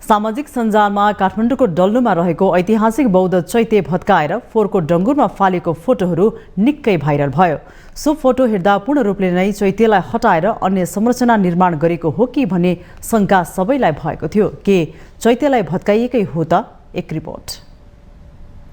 सामाजिक सञ्जालमा काठमाडौँको डल्लुमा रहेको ऐतिहासिक बौद्ध चैत्य भत्काएर फोहोरको डङ्गुरमा फालेको फोटोहरू निकै भाइरल भयो। सो फोटो हेर्दा पूर्ण रूपले नै चैत्यलाई हटाएर अन्य संरचना निर्माण गरेको हो कि भन्ने शङ्का सबैलाई भएको थियो। के चैत्यलाई भत्काइएकै हो त? एक रिपोर्ट।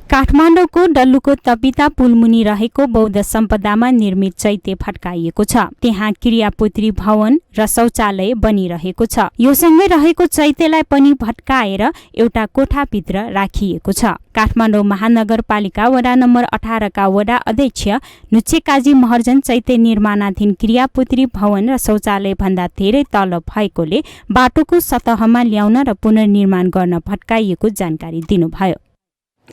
काठमाडौँको डल्लुको तपिता पुलमुनि रहेको बौद्ध सम्पदामा निर्मित चैत्य भत्काइएको छ। त्यहाँ क्रियापुत्री भवन र शौचालय बनिरहेको छ। यो सँगै रहेको चैत्यलाई पनि भत्काएर एउटा कोठाभित्र राखिएको छ। काठमाडौँ महानगरपालिका वडा नम्बर 18 का वडा अध्यक्ष नुच्छेकाजी महर्जन चैत्य निर्माणाधीन क्रियापुत्री भवन र शौचालय भन्दा धेरै तल भएकोले बाटोको सतहमा ल्याउन र पुनर्निर्माण गर्न भत्काइएको जानकारी दिनुभयो।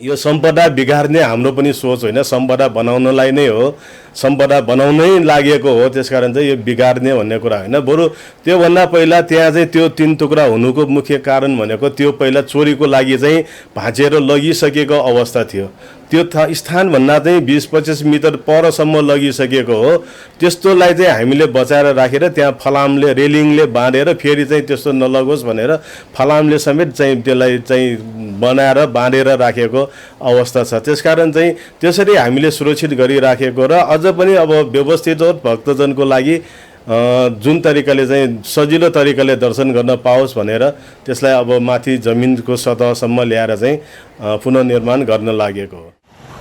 यो सम्पदा बिगार्ने हाम्रो पनि सोच होइन, सम्पदा बनाउनलाई नै हो, सम्पदा बनाउनै लागेको हो। त्यसकारण चाहिँ यो बिगार्ने भन्ने कुरा होइन। बरु त्योभन्दा पहिला त्यहाँ चाहिँ त्यो 3 टुक्रा हुनुको मुख्य कारण भनेको त्यो पहिला चोरीको लागि चाहिँ भाँचेर लगिसकेको अवस्था थियो। त्यो स्थानभन्दा चाहिँ 20-25 मिटर परसम्म लगिसकेको हो। त्यस्तोलाई चाहिँ हामीले बचाएर राखेर त्यहाँ फलामले रेलिङले बाँधेर फेरि चाहिँ त्यस्तो नलगोस् भनेर फलामले समेत चाहिँ त्यसलाई चाहिँ बनाएर बाँधेर राखेको अवस्था छ। त्यसकारण चाहिँ त्यसरी हामीले सुरक्षित गरिराखेको र अझ पनि अब व्यवस्थित भक्तजनको लागि जुन तरिकाले चाहिँ सजिलो तरिकाले दर्शन गर्न पाओस् भनेर त्यसलाई अब माथि जमिनको सतहसम्म ल्याएर चाहिँ पुनर्निर्माण गर्न लागेको हो।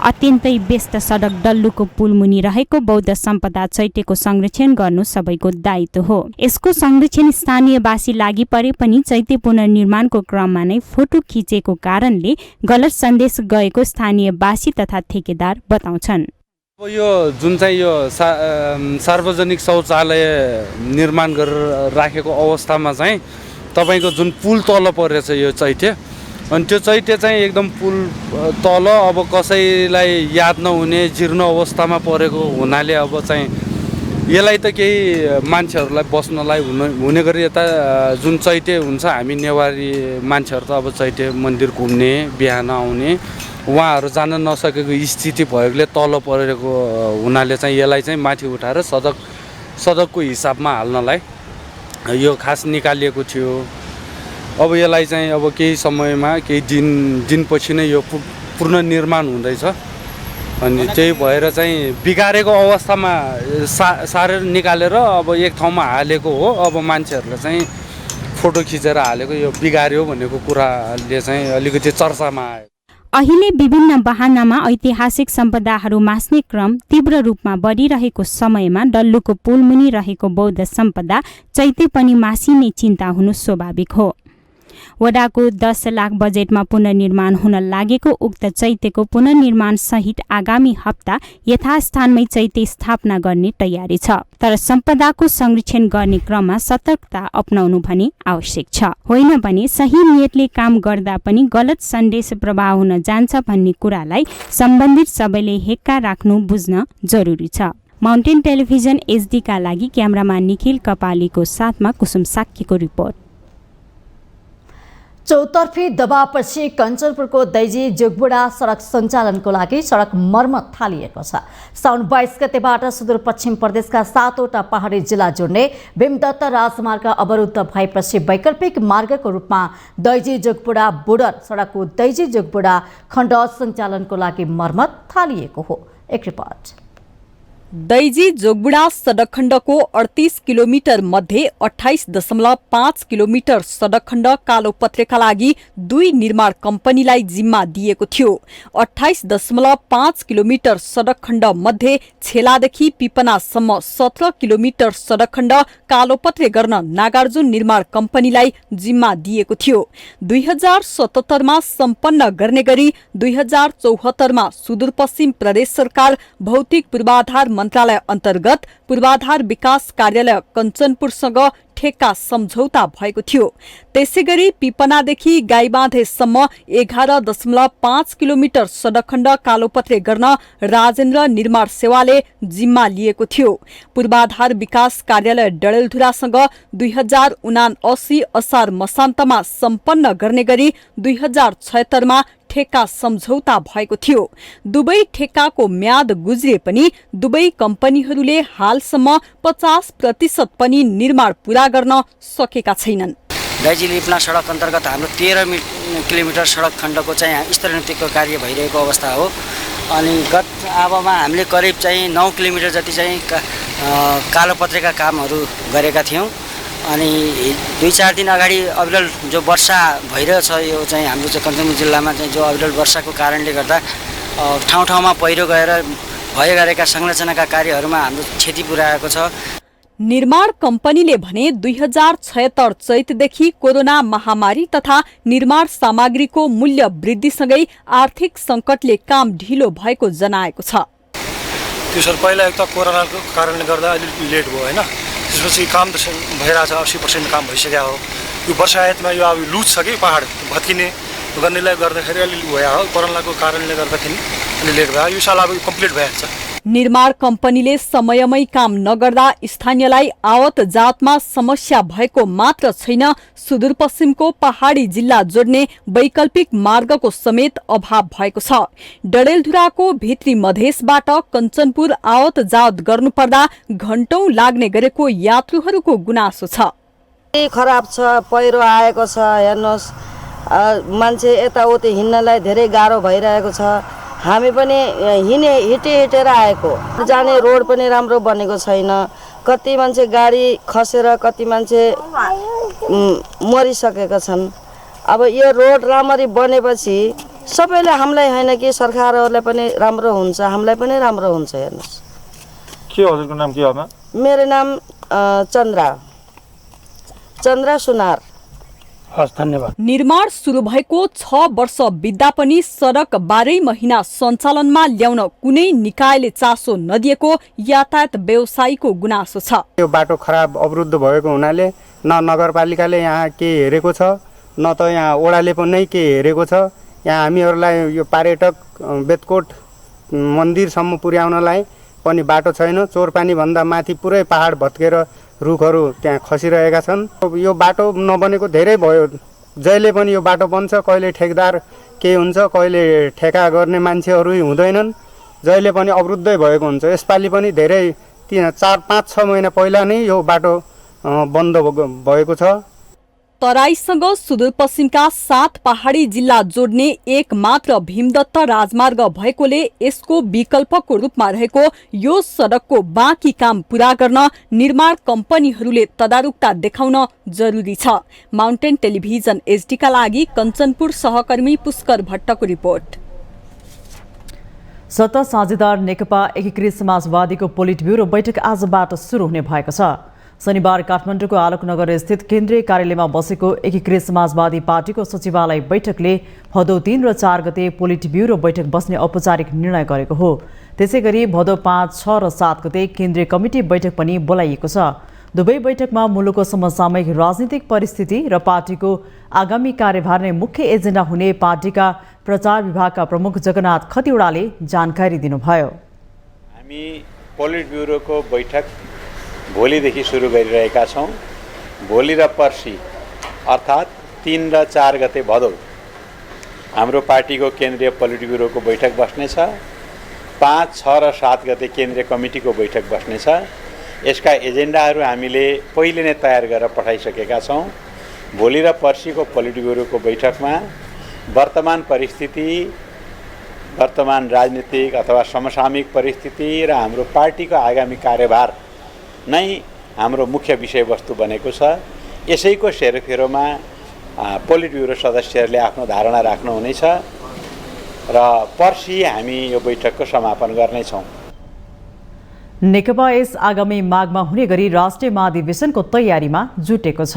अत्यन्तै व्यस्त सडक डल्लुको पुलमुनि रहेको बौद्ध सम्पदा चैत्यको संरक्षण गर्नु सबैको दायित्व हो। यसको संरक्षण स्थानीयवासी लागि परे पनि चैत्य पुनर्निर्माणको क्रममा नै फोटो खिचेको कारणले गलत सन्देश गएको स्थानीयवासी तथा ठेकेदार बताउँछन्। यो जुन चाहिँ यो सार्वजनिक शौचालय निर्माण गरेर राखेको अवस्थामा चाहिँ तपाईको जुन पुल तल परेछ यो चैत्य, अनि त्यो चैत्य चाहिँ एकदम पुल तल अब कसैलाई याद नहुने जीर्ण अवस्थामा परेको हुनाले अब चाहिँ यसलाई त केही मान्छेहरूलाई बस्नलाई हुने गरी यता जुन चैत्य हुन्छ, हामी नेवारी मान्छेहरू त अब चैत्य मन्दिर घुम्ने बिहान आउने उहाँहरू जान नसकेको स्थिति भएकोले तल परेको हुनाले चाहिँ यसलाई चाहिँ माथि उठाएर सडकको हिसाबमा हाल्नलाई यो खास निकालिएको थियो। अब यसलाई चाहिँ अब केही समयमा केही दिनपछि नै यो पुनर्निर्माण हुँदैछ। अनि त्यही भएर चाहिँ बिगारेको अवस्थामा सारेर निकालेर अब एक ठाउँमा हालेको हो। अब मान्छेहरूले चाहिँ फोटो खिचेर हालेको यो बिगार्यो भनेको कुराले चाहिँ अलिकति चर्चामा आयो। अहिले विभिन्न बहानामा ऐतिहासिक सम्पदाहरू मास्ने क्रम तीव्र रूपमा बढिरहेको समयमा डल्लुको पुलमुनि रहेको बौद्ध सम्पदा चैत्य पनि मासिने चिन्ता हुनु स्वाभाविक हो। वडाको 10 लाख बजेटमा पुनर्निर्माण हुन लागेको उक्त चैत्यको पुनर्निर्माण सहित आगामी हप्ता यथास्थानमै चैत्य स्थापना गर्ने तयारी छ। तर सम्पदाको संरक्षण गर्ने क्रममा सतर्कता अपनाउनु भने आवश्यक छ। होइन भने सही नियतले काम गर्दा पनि गलत सन्देश प्रभाव हुन जान्छ भन्ने कुरालाई सम्बन्धित सबैले हेक्का राख्नु बुझ्न जरुरी छ। माउन्टेन टेलिभिजन एचडी का लागि क्यामेराम्यान निखिल कपालीको साथमा कुसुम साक्कीको रिपोर्ट। चौतर्फी दबावपछि कञ्चनपुरको दैजी जोगबुढा सडक सञ्चालनको लागि सडक मर्मत थालिएको छ। साउन 22 गतेबाट सुदूरपश्चिम प्रदेशका 7वटा पहाडी जिल्ला जोड्ने भीमदत्त राजमार्ग अवरुद्ध भएपछि वैकल्पिक मार्गको रूपमा दैजी जोगबुढा बोर्डर सडकको दैजी जोगबुढा खण्ड सञ्चालनको लागि मर्मत थालिएको हो। एक रिपोर्ट। दैजी जोगबुढा सडक खण्डको 38 किलोमिटर मध्ये 28.5 किलोमिटर सडक खण्ड कालोपत्रेका लागि 2 निर्माण कम्पनीलाई जिम्मा दिएको थियो। 28.5 किलोमिटर सडक खण्ड मध्ये छेलादेखि पिपनासम्म 17 किलोमिटर सडक खण्ड कालोपत्रे गर्न नागार्जुन निर्माण कम्पनीलाई जिम्मा दिएको थियो। 2077 मा सम्पन्न गर्ने गरी 2074 मा सुदूरपश्चिम प्रदेश सरकार भौतिक पूर्वाधार मन्त्रालय अन्तर्गत पूर्वाधार विकास कार्यालय कञ्चनपुरसँग ठेक्का सम्झौता भएको थियो। त्यसैगरी पिपनादेखि गाईबाँधेसम्म 11.5 किलोमिटर सडक खण्ड कालोपत्रे गर्न राजेन्द्र निर्माण सेवाले जिम्मा लिएको थियो। पूर्वाधार विकास कार्यालय डडेलधुरासँग 2079 असार मसान्तमा सम्पन्न गर्ने गरी 2076 मा ठेक्का सम्झौता भएको थियो। दुवै ठेक्काको म्याद गुज्रे पनि दुवै कम्पनीहरूले हालसम्म 50% पनि निर्माण पूरा गर्न सकेका छैनन्। दैजी लिपना सडक अन्तर्गत हाम्रो 13 किलोमिटर सडक खण्डको चाहिँ स्तरोन्नतिको कार्य भइरहेको अवस्था हो। अनि गत अबमा हामीले करिब चाहिँ 9 किलोमिटर जति चाहिँ कालोपत्रेका कामहरू गरेका थियौँ। अनि 2-4 दिन अगाडि अविरल जो वर्षा भइरहेछ यो चाहिँ हाम्रो चाहिँ कञ्चनपुर जिल्लामा चाहिँ जो अविरल वर्षाको कारणले गर्दा ठाउँ ठाउँमा पहिरो गएर भए गरेका संरचनाका कार्यहरूमा हाम्रो क्षति पुर्याएको छ। निर्माण कम्पनीले भने 2076 चैतदेखि कोरोना महामारी तथा निर्माण सामग्रीको मूल्य वृद्धिसँगै आर्थिक सङ्कटले काम ढिलो भएको जनाएको छ। त्यो सर पहिला एक त कोरोनाको कारणले गर्दा अलिक लेट भयो हैन। त्यसपछि काम त भइरहेछ, 80% काम भइसक्यो हो। यो वर्षायतमा यो अब लुज छ कि पहाड भत्किने गर्नेलाई गर्दाखेरि अलि भयो हो। कोरोनाको कारणले गर्दाखेरि अलि लेट भयो। यो साल अब कम्प्लिट भइहाल्छ। निर्माण कम्पनीले समयमै काम नगर्दा स्थानीयलाई आवत जातमा समस्या भएको मात्र छैन, सुदूरपश्चिमको पहाडी जिल्ला जोड्ने वैकल्पिक मार्गको समेत अभाव भएको छ। डडेलधुराको भित्री मधेसबाट कञ्चनपुर आवत जावत गर्नुपर्दा घण्टौं लाग्ने गरेको यात्रुहरूको गुनासो छ। खराब छ, पहिरो आएको छ, हेर्नुहोस् मान्छे यताउति हिँड्नलाई धेरै गाह्रो भइरहेको छ। हामी पनि हिटेर आएको, जाने रोड पनि राम्रो बनेको छैन। कति मान्छे गाडी खसेर कति मान्छे मरिसकेका छन्। अब यो रोड राम्ररी बनेपछि सबैले हामीलाई होइन कि सरकारहरूलाई पनि राम्रो हुन्छ, हामीलाई पनि राम्रो हुन्छ। हेर्नुहोस्। के हजुरको नाम के हो? मेरो नाम चन्द्रा सुनार। धन्यवाद। निर्माण सुरु भएको 6 वर्ष बित्दा पनि सडक 12 महिना सञ्चालनमा ल्याउन कुनै निकायले चासो नदिएको यातायात व्यवसायीको गुनासो छ। यो बाटो खराब अवरुद्ध भएको हुनाले न नगरपालिकाले यहाँ के हेरेको छ न त यहाँ ओडाले पनि के हेरेको छ। यहाँ हामीहरूलाई यो पर्यटक बेतकोट मन्दिरसम्म पुर्याउनलाई पनि बाटो छैन। चोरपानी भन्दा माथि पुरै पहाड भत्केर रुखहरू त्यहाँ खसिरहेका छन्। यो बाटो नबनेको धेरै भयो। जहिले पनि यो बाटो बन्छ, कहिले ठेकदार के हुन्छ, कहिले ठेका गर्ने मान्छेहरू हुँदैनन्। जहिले पनि अवरुद्धै भएको हुन्छ। यसपालि पनि धेरै 4-5-6 महिना पहिला नै यो बाटो बन्द भएको छ। तराईसँग सुदूरपश्चिमका 7 पहाडी जिल्ला जोड्ने एक मात्र भीमदत्त राजमार्ग भएकोले यसको विकल्पको रूपमा रहेको यो सडकको बाँकी काम पूरा गर्न निर्माण कम्पनीहरूले तदारुकता देखाउन जरुरी छ। माउन्टेन टेलिभिजन एचडीका लागि कञ्चनपुर सहकर्मी पुष्कर भट्टको रिपोर्ट। सत्ता साझेदार नेकपा एकीकृत समाजवादीको पोलिट ब्युरो बैठक आजबाट सुरु हुने भएको छ। शनिबार काठमाडौँको आलोकनगर स्थित केन्द्रीय कार्यालयमा बसेको एकीकृत समाजवादी पार्टीको सचिवालय बैठकले भदौ 3 र 4 गते पोलिट ब्युरो बैठक बस्ने औपचारिक निर्णय गरेको हो। त्यसैगरी भदौ 5, 6 र 7 गते केन्द्रीय कमिटी बैठक पनि बोलाइएको छ। दुवै बैठकमा मुलुकको समसामयिक राजनीतिक परिस्थिति र पार्टीको आगामी कार्यभार नै मुख्य एजेन्डा हुने पार्टीका प्रचार विभागका प्रमुख जगन्नाथ खतिवड़ाले जानकारी दिनुभयो। हामी पोलिट ब्युरोको बैठक भोलिदेखि सुरु गरिरहेका छौँ। भोलि र पर्सि अर्थात् 3 र 4 गते भदौ हाम्रो पार्टीको केन्द्रीय पोलिट ब्युरोको बैठक बस्नेछ। 5, 6 र 7 गते केन्द्रीय कमिटीको बैठक बस्नेछ। यसका एजेन्डाहरू हामीले पहिले नै तयार गरेर पठाइसकेका छौँ। भोलि र पर्सिको पोलिट ब्युरोको बैठकमा वर्तमान परिस्थिति, वर्तमान राजनीतिक अथवा समसामयिक परिस्थिति र हाम्रो पार्टीको आगामी कार्यभार नै हाम्रो मुख्य विषयवस्तु बनेको छ। यसैको सेरोफेरोमा पोलिट ब्युरो सदस्यहरूले आफ्नो धारणा राख्नुहुनेछ र पर्सि हामी यो बैठकको समापन गर्नेछौँ। नेकपा यस आगामी माघमा हुने गरी राष्ट्रिय महाधिवेशनको तयारीमा जुटेको छ।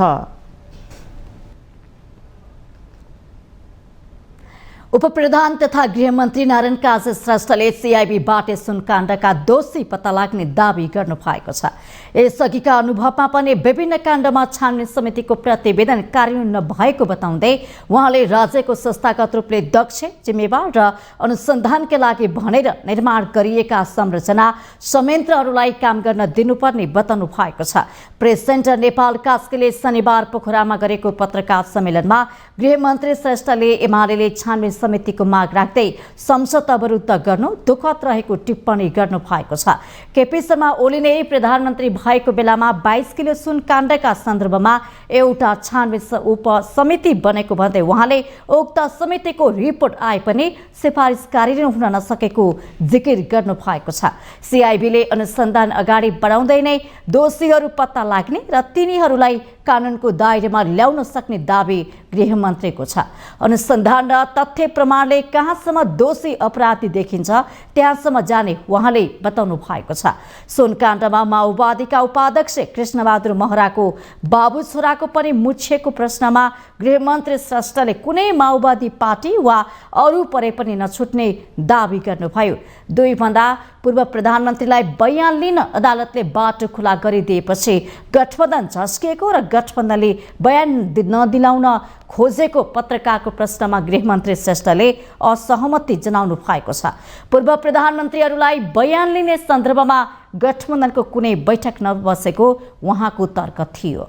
उपप्रधान तथा गृहमन्त्री नारायण काजी श्रेष्ठले सिआइबी बाटे सुनकाण्डका दोषी पत्ता लाग्ने दावी गर्नु भएको छ। यसअघिका अनुभवमा पनि विभिन्न काण्डमा छानबिन समितिको प्रतिवेदन कार्यान्वयन नभएको बताउँदै उहाँले राज्यको संस्थागत रूपले दक्ष, जिम्मेवार र अनुसन्धानका लागि भनेर निर्माण गरिएका संरचना संयन्त्रहरूलाई काम गर्न दिनुपर्ने बताउनु भएको छ। प्रेस सेन्टर नेपाल कास्कीले शनिबार पोखरामा गरेको पत्रकार सम्मेलनमा गृहमन्त्री श्रेष्ठले एमाले छानबिन समितिको माग राख्दै संसद अवरुद्ध गर्नु दुःखद रहेको टिप्पणी गर्नु भएको छ। केपी शर्मा ओलीले प्रधानमन्त्री भएको बेलामा 22 किलो सुन काण्डका सन्दर्भमा एउटा छानबिन उपसमिति बनेको भन्दै उहाँले उक्त समितिको रिपोर्ट आए पनि सिफारिस कार्यान्वयन हुन नसकेको जिकिर गर्नु भएको छ। सिआइबीले अनुसन्धान अगाडि बढाउँदै नै दोषीहरू पत्ता लाग्ने र तिनीहरूलाई कानुनको दायरामा ल्याउन सक्ने दावी गृहमन्त्रीको छ। अनुसन्धान र तथ्य प्रमाणले कहाँसम्म दोषी अपराधी देखिन्छ त्यहाँसम्म जाने उहाँले बताउनु भएको छ। सुनकाण्डमा माओवादीका उपाध्यक्ष कृष्णबहादुर महराको बाबु छोराको पनि मुछिएको प्रश्नमा गृहमन्त्री श्रेष्ठले कुनै माओवादी पार्टी वा अरू परे पनि नछुट्ने दावी गर्नुभयो। 2 भन्दा पूर्व प्रधानमन्त्रीलाई बयान लिन अदालतले बाटो खुला गरिदिएपछि गठबन्धन झस्किएको र गठबन्धनले बयान नदिलाउन खोजेको पत्रकारको प्रश्नमा गृहमन्त्री श्रेष्ठले असहमति जनाउनु भएको छ। पूर्व प्रधानमन्त्रीहरूलाई बयान लिने सन्दर्भमा गठबन्धनको कुनै बैठक नबसेको उहाँको तर्क थियो।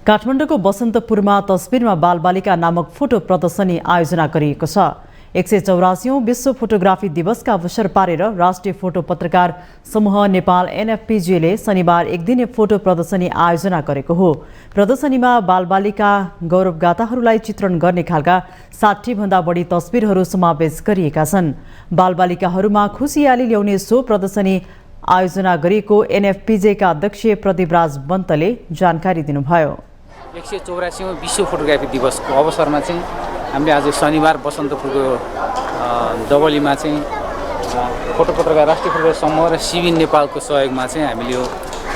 काठमाडौँको बसन्तपुरमा तस्बिरमा बालबालिका नामक फोटो प्रदर्शनी आयोजना गरिएको छ। 184औं विश्व फोटोग्राफी दिवसका अवसर पारेर राष्ट्रिय फोटो पत्रकार समूह नेपाल एनएफपीजीले शनिबार एकदिने फोटो प्रदर्शनी आयोजना गरेको हो। प्रदर्शनीमा बालबालिका गौरवगाथाहरूलाई चित्रण गर्ने खालका 60 भन्दा बढी तस्बिरहरू समावेश गरिएका छन्। बालबालिकाहरूमा खुसियाली ल्याउने सो प्रदर्शनी आयोजना गरिएको एनएफपीजेका अध्यक्ष प्रदीपराज बन्तले जानकारी दिनुभयो। 184औं विश्व फोटोग्राफी दिवसको अवसरमा चाहिँ हामीले आज शनिबार बसन्तपुरको डबलीमा चाहिँ फोटो पत्रकार राष्ट्रिय फोटोग्राफी समूह र सिबी नेपालको सहयोगमा चाहिँ हामीले यो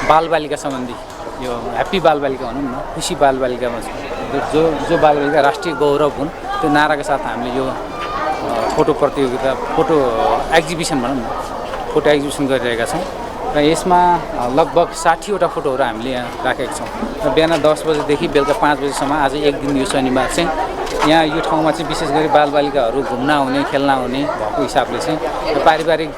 बालबालिका सम्बन्धी यो ह्याप्पी बालबालिका भनौँ न, खुसी बालबालिकामा जो बालबालिका राष्ट्रिय गौरव हुन् त्यो नाराका साथ हामीले यो फोटो प्रतियोगिता फोटो एक्जिबिसन भनौँ न, फोटो एक्जिबिसन गरिरहेका छौँ र यसमा लगभग 60वटा फोटोहरू हामीले यहाँ राखेका छौँ र बिहान 10 बजेदेखि बेलुका 5 बजेसम्म आज एक दिन यो शनिबार चाहिँ यहाँ यो ठाउँमा चाहिँ विशेष गरी बालबालिकाहरू घुम्न आउने खेल्न आउने भएको हिसाबले चाहिँ पारिवारिक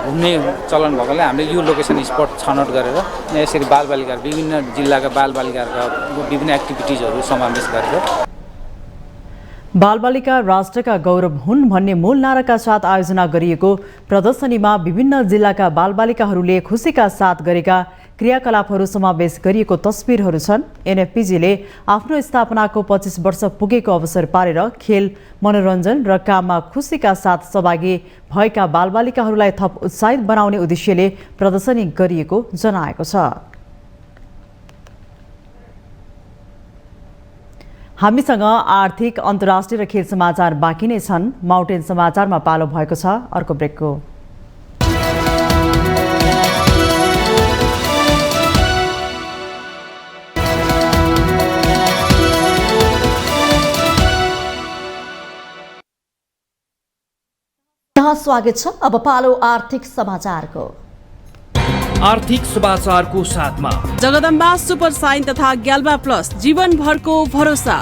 घुम्ने चलन भएकोले हामीले यो लोकेसन स्पट छनौट गरेर यसरी बालबालिकाहरू विभिन्न जिल्लाका बालबालिकाहरूका विभिन्न एक्टिभिटिजहरू समावेश गरेर बालबालिका राष्ट्रका गौरव हुन् भन्ने मूल नाराका साथ आयोजना गरिएको प्रदर्शनीमा विभिन्न जिल्लाका बालबालिकाहरूले खुसीका साथ गरेका क्रियाकलापहरू समावेश गरिएको तस्बिरहरू छन्। एनएफपीजीले आफ्नो स्थापनाको 25 वर्ष पुगेको अवसर पारेर खेल, मनोरञ्जन र काममा खुसीका साथ सहभागी भएका बालबालिकाहरूलाई थप उत्साहित बनाउने उद्देश्यले प्रदर्शनी गरिएको जनाएको छ। हामीसँग आर्थिक, अन्तर्राष्ट्रिय र खेल समाचार बाँकी नै छन्। माउन्टेन समाचारमा पालो भएको छ अर्को ब्रेकको। स्वागत छ। अब पालो आर्थिक समाचारको। आर्थिक समाचारको साथमा जगदम्बा सुपर साइन तथा ग्याल्बा प्लस जीवनभरको भरोसा।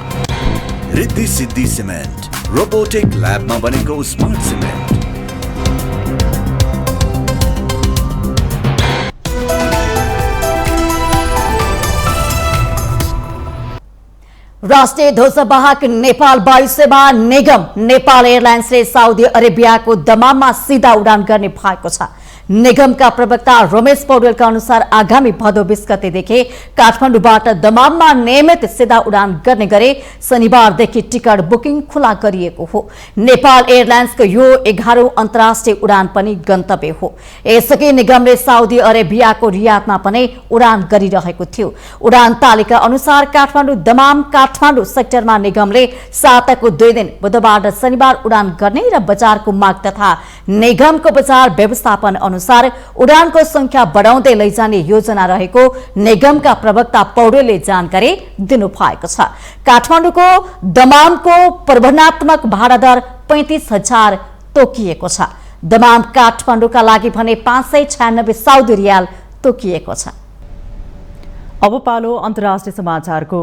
रिद्धि सिद्धि सिमेन्ट रोबोटिक ल्याबमा बनेको स्मार्ट सिमेन्ट। राष्ट्रिय ध्वजवाहक नेपाल वायु सेवा निगम नेपाल एयरलाइन्सले साउदी अरेबियाको दमाममा सीधा उडान गर्ने भएको छ। निगमका प्रवक्ता रमेश पौडेलका अनुसार आगामी भदौ 20 गतेदेखि काठमाडौँबाट दमाममा नियमित सीधा उडान गर्ने गरी शनिबारदेखि टिकट बुकिङ खुला गरिएको हो। नेपाल एयरलाइन्सको यो 11औं अन्तर्राष्ट्रिय उडान पनि गन्तव्य हो। यसअघि निगमले साउदी अरेबियाको रियादमा पनि उडान गरिरहेको थियो। उडान तालिका अनुसार काठमाडौँ दमाम काठमाडौँ सेक्टरमा निगमले साताको 2 दिन बुधबार र शनिबार उडान गर्ने र बजारको माग तथा निगमको बजार व्यवस्थापन अनुसार उडानको संख्या बढाउँदै लैजाने योजना रहेको निगमका प्रवक्ता पौडेलले जानकारी दिनुभएको छ। काठमाडौँको दमामको परिवहनात्मक भाडा दर 35,000 तोकिएको छ। दमाम काठमाडौँका लागि भने 596 साउदी रियाल तोकिएको छ। अब पालो अन्तर्राष्ट्रिय समाचारको।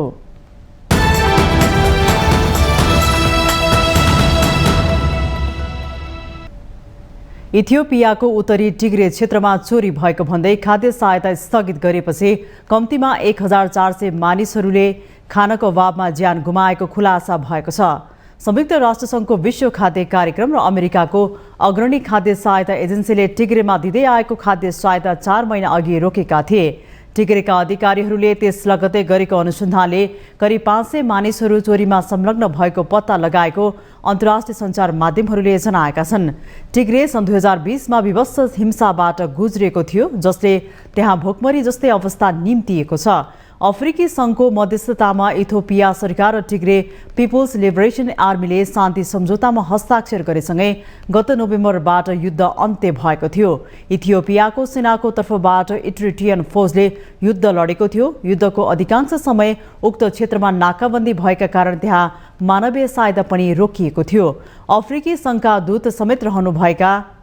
इथियोपियाको उत्तरी टिग्रे क्षेत्रमा चोरी भएको भन्दै खाद्य सहायता स्थगित गरेपछि कम्तीमा 1400 मानिसहरूले खानको अभावमा ज्यान गुमाएको खुलासा भएको छ। संयुक्त राष्ट्रसङ्घको विश्व खाद्य कार्यक्रम र अमेरिकाको अग्रणी खाद्य सहायता एजेन्सीले टिग्रेमा दिँदै आएको खाद्य सहायता 4 महिना अघि रोकेका थिए। टिग्रेका अधिकारीहरूले त्यस लगतै गरेको अनुसन्धानले करिब 500 मानिसहरू चोरीमा संलग्न भएको पत्ता लगाएको अन्तर्राष्ट्रिय सञ्चार माध्यमहरूले जनाएका छन्। टिग्रे सन् 2020 मा विभत्स हिंसाबाट गुज्रिएको थियो, जसले त्यहाँ भोकमरी जस्तै अवस्था निम्तिएको छ। अफ्रिकी सङ्घको मध्यस्थतामा इथियोपिया सरकार र टिग्रे पिपुल्स लिबरेसन आर्मीले शान्ति सम्झौतामा हस्ताक्षर गरेसँगै गत नोभेम्बरबाट युद्ध अन्त्य भएको थियो। इथियोपियाको सेनाको तर्फबाट इरिट्रियन फौजले युद्ध लडेको थियो। युद्धको अधिकांश समय उक्त क्षेत्रमा नाकाबन्दी भएका कारण त्यहाँ मानवीय सहायता पनि रोकिएको थियो। अफ्रिकी सङ्घका दूत समेत रहनुभएका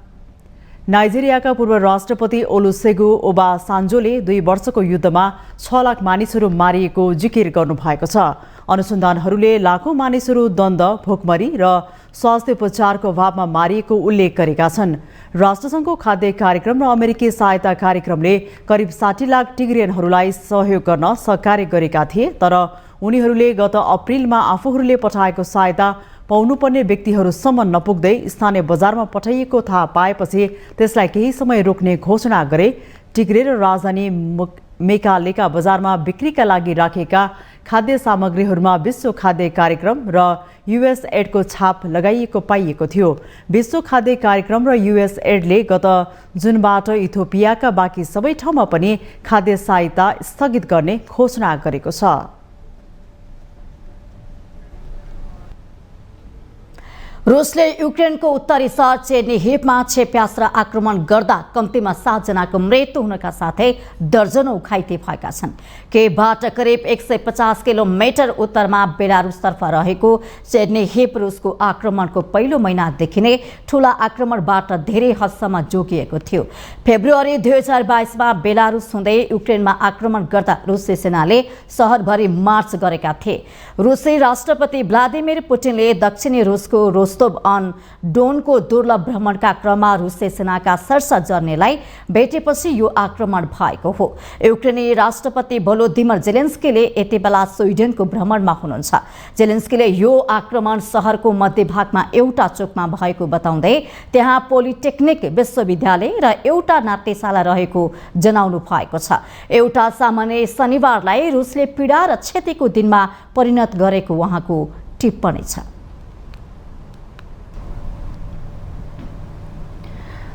नाइजेरियाका पूर्व राष्ट्रपति ओलुसेगु ओबासान्जोले 2 वर्षको युद्धमा 6 लाख मानिसहरू मारिएको जिकिर गर्नुभएको छ। अनुसन्धानहरूले लाखौं मानिसहरू द्वन्द, भोकमरी र स्वास्थ्य उपचारको अभावमा मारिएको उल्लेख गरेका छन्। राष्ट्रसङ्घको खाद्य कार्यक्रम र अमेरिकी सहायता कार्यक्रमले करिब 60 लाख टिग्रियनहरूलाई सहयोग गर्न सहकार्य गरेका थिए, तर उनीहरूले गत अप्रिलमा आफूहरूले पठाएको सहायता पाउनुपर्ने व्यक्तिहरूसम्म नपुग्दै स्थानीय बजारमा पठाइएको थाहा पाएपछि त्यसलाई केही समय रोक्ने घोषणा गरे। टिग्रे र राजधानी मेकालेका बजारमा बिक्रीका लागि राखेका खाद्य सामग्रीहरूमा विश्व खाद्य कार्यक्रम र युएसएडको छाप लगाइएको पाइएको थियो। विश्व खाद्य कार्यक्रम र युएसएडले गत जुनबाट इथियोपियाका बाँकी सबै ठाउँमा पनि खाद्य सहायता स्थगित गर्ने घोषणा गरेको छ। रुसले युक्रेनको उत्तरी सहर चेर्निहिभमा क्षेप्यास्त्र आक्रमण गर्दा कम्तीमा 7 जनाको मृत्यु हुनका साथै दर्जनौं घाइते भएका छन्। केभबाट करिब 150 किलोमिटर उत्तरमा बेलारुसतर्फ रहेको चेर्निहिभ रुसको आक्रमणको पहिलो महिनादेखि नै ठूला आक्रमणबाट धेरै हदसम्म जोगिएको थियो। फेब्रुअरी 2022 मा बेलारुस हुँदै युक्रेनमा आक्रमण गर्दा रुसी सेनाले सहरभरि मार्च गरेका थिए। रुसी राष्ट्रपति भ्लादिमिर पुटिनले दक्षिणी रुसको रोस्तोभ अन डोनको दुर्लभ भ्रमणका क्रममा रुसी सेनाका शीर्ष जर्नेललाई भेटेपछि यो आक्रमण भएको हो। युक्रेनी राष्ट्रपति भोलोदिमिर जेलेन्स्कीले यति बेला स्विडेनको भ्रमणमा हुनुहुन्छ। जेलेन्स्कीले यो आक्रमण सहरको मध्यभागमा एउटा चोकमा भएको बताउँदै त्यहाँ पोलिटेक्निक विश्वविद्यालय र एउटा नाट्यशाला रहेको जनाउनु भएको छ। एउटा सामान्य शनिबारलाई रुसले पीडा र क्षतिको दिनमा परिणत गरेको उहाँको टिप्पणी छ।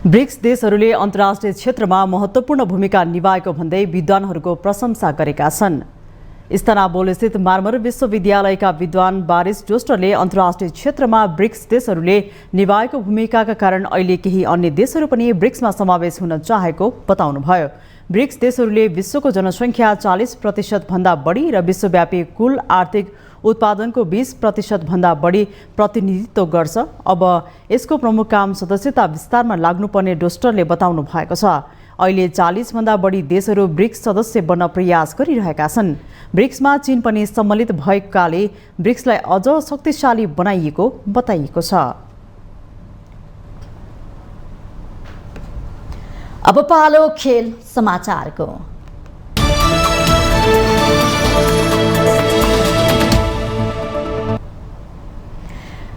ब्रिक्स देशहरूले अन्तर्राष्ट्रिय क्षेत्रमा महत्त्वपूर्ण भूमिका निभाएको भन्दै विद्वानहरूको प्रशंसा गरेका छन्। इस्तानबुलस्थित मार्मर विश्वविद्यालयका विद्वान बारिस जोस्टरले अन्तर्राष्ट्रिय क्षेत्रमा ब्रिक्स देशहरूले निभाएको भूमिकाका कारण अहिले केही अन्य देशहरू पनि ब्रिक्समा समावेश हुन चाहेको बताउनुभयो। ब्रिक्स देशहरूले विश्वको जनसङ्ख्या 40% भन्दा बढी र विश्वव्यापी कुल आर्थिक उत्पादनको 20% भन्दा बढी प्रतिनिधित्व गर्छ। अब यसको प्रमुख काम सदस्यता विस्तारमा लाग्नुपर्ने डोस्टरले बताउनु भएको छ। अहिले 40 भन्दा बढी देशहरू ब्रिक्स सदस्य बन्न प्रयास गरिरहेका छन्। ब्रिक्समा चीन पनि सम्मिलित भएकाले ब्रिक्सलाई अझ शक्तिशाली बनाइएको बताइएको छ। अब पालो खेल समाचारको।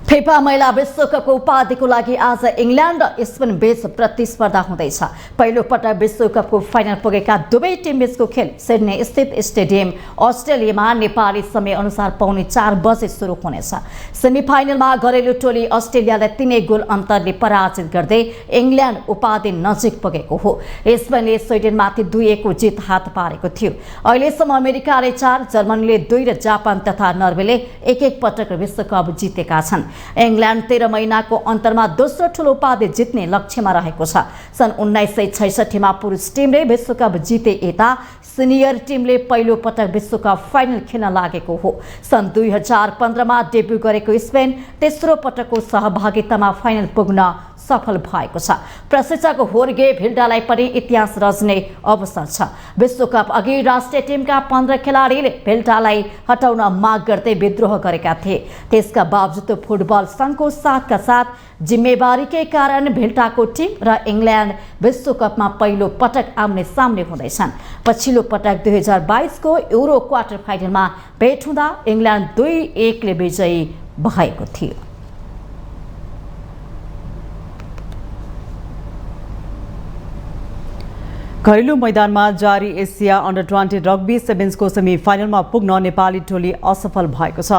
फिफा महिला विश्वकपको उपाधिको लागि आज इङ्ल्यान्ड र स्पेन बीच प्रतिस्पर्धा हुँदैछ। पहिलो पटक विश्वकपको फाइनल पुगेका दुवै टिम बीचको खेल सिडनी स्थित स्टेडियम अस्ट्रेलियामा नेपाली समय अनुसार पौने 4 बजे सुरु हुनेछ। सेमिफाइनलमा घरेलु टोली अस्ट्रेलियालाई 3 गोल अन्तरले पराजित गर्दै इङ्ल्यान्ड उपाधि नजिक पुगेको हो। स्पेनले स्विडेनमाथि 2-1 को जित हात पारेको थियो। अहिलेसम्म अमेरिकाले 4, जर्मनीले 2 र जापान तथा नर्वेले 1-1 पटक विश्वकप जितेका छन्। इङ्ल्यान्ड 13 महिनाको अन्तरमा दोस्रो ठुलो उपाधि जित्ने लक्ष्यमा रहेको छ। सन् 1966 मा पुरुष टिमले विश्वकप जिते यता सिनियर टिमले पहिलो पटक विश्वकप फाइनल खेल्न लागेको हो। सन् 2015 मा डेब्यू गरेको स्पेन तेस्रो पटकको सहभागितामा फाइनल पुग्न सफल भएको छ। प्रशिक्षक होर्गे भिल्डालाई पनि इतिहास रच्ने अवसर छ। विश्वकप अघि राष्ट्रिय टिमका 15 खेलाडीले भिल्डालाई हटाउन माग गर्दै विद्रोह गरेका थिए। त्यसका बावजुद फुटबल सङ्घको साथका साथ जिम्मेवारीकै कारण भिल्डाको टिम र इङ्ल्यान्ड विश्वकपमा पहिलो पटक आम्ने सामने हुँदैछन्। पछिल्लो पटक 2022 को युरो क्वार्टर फाइनलमा भेट हुँदा इङ्ल्यान्ड 2-1 ले विजयी भएको थियो। घरेलु मैदानमा जारी एसिया अन्डर-20 रग्बी सेभेन्सको सेमिफाइनलमा पुग्न नेपाली टोली असफल भएको छ।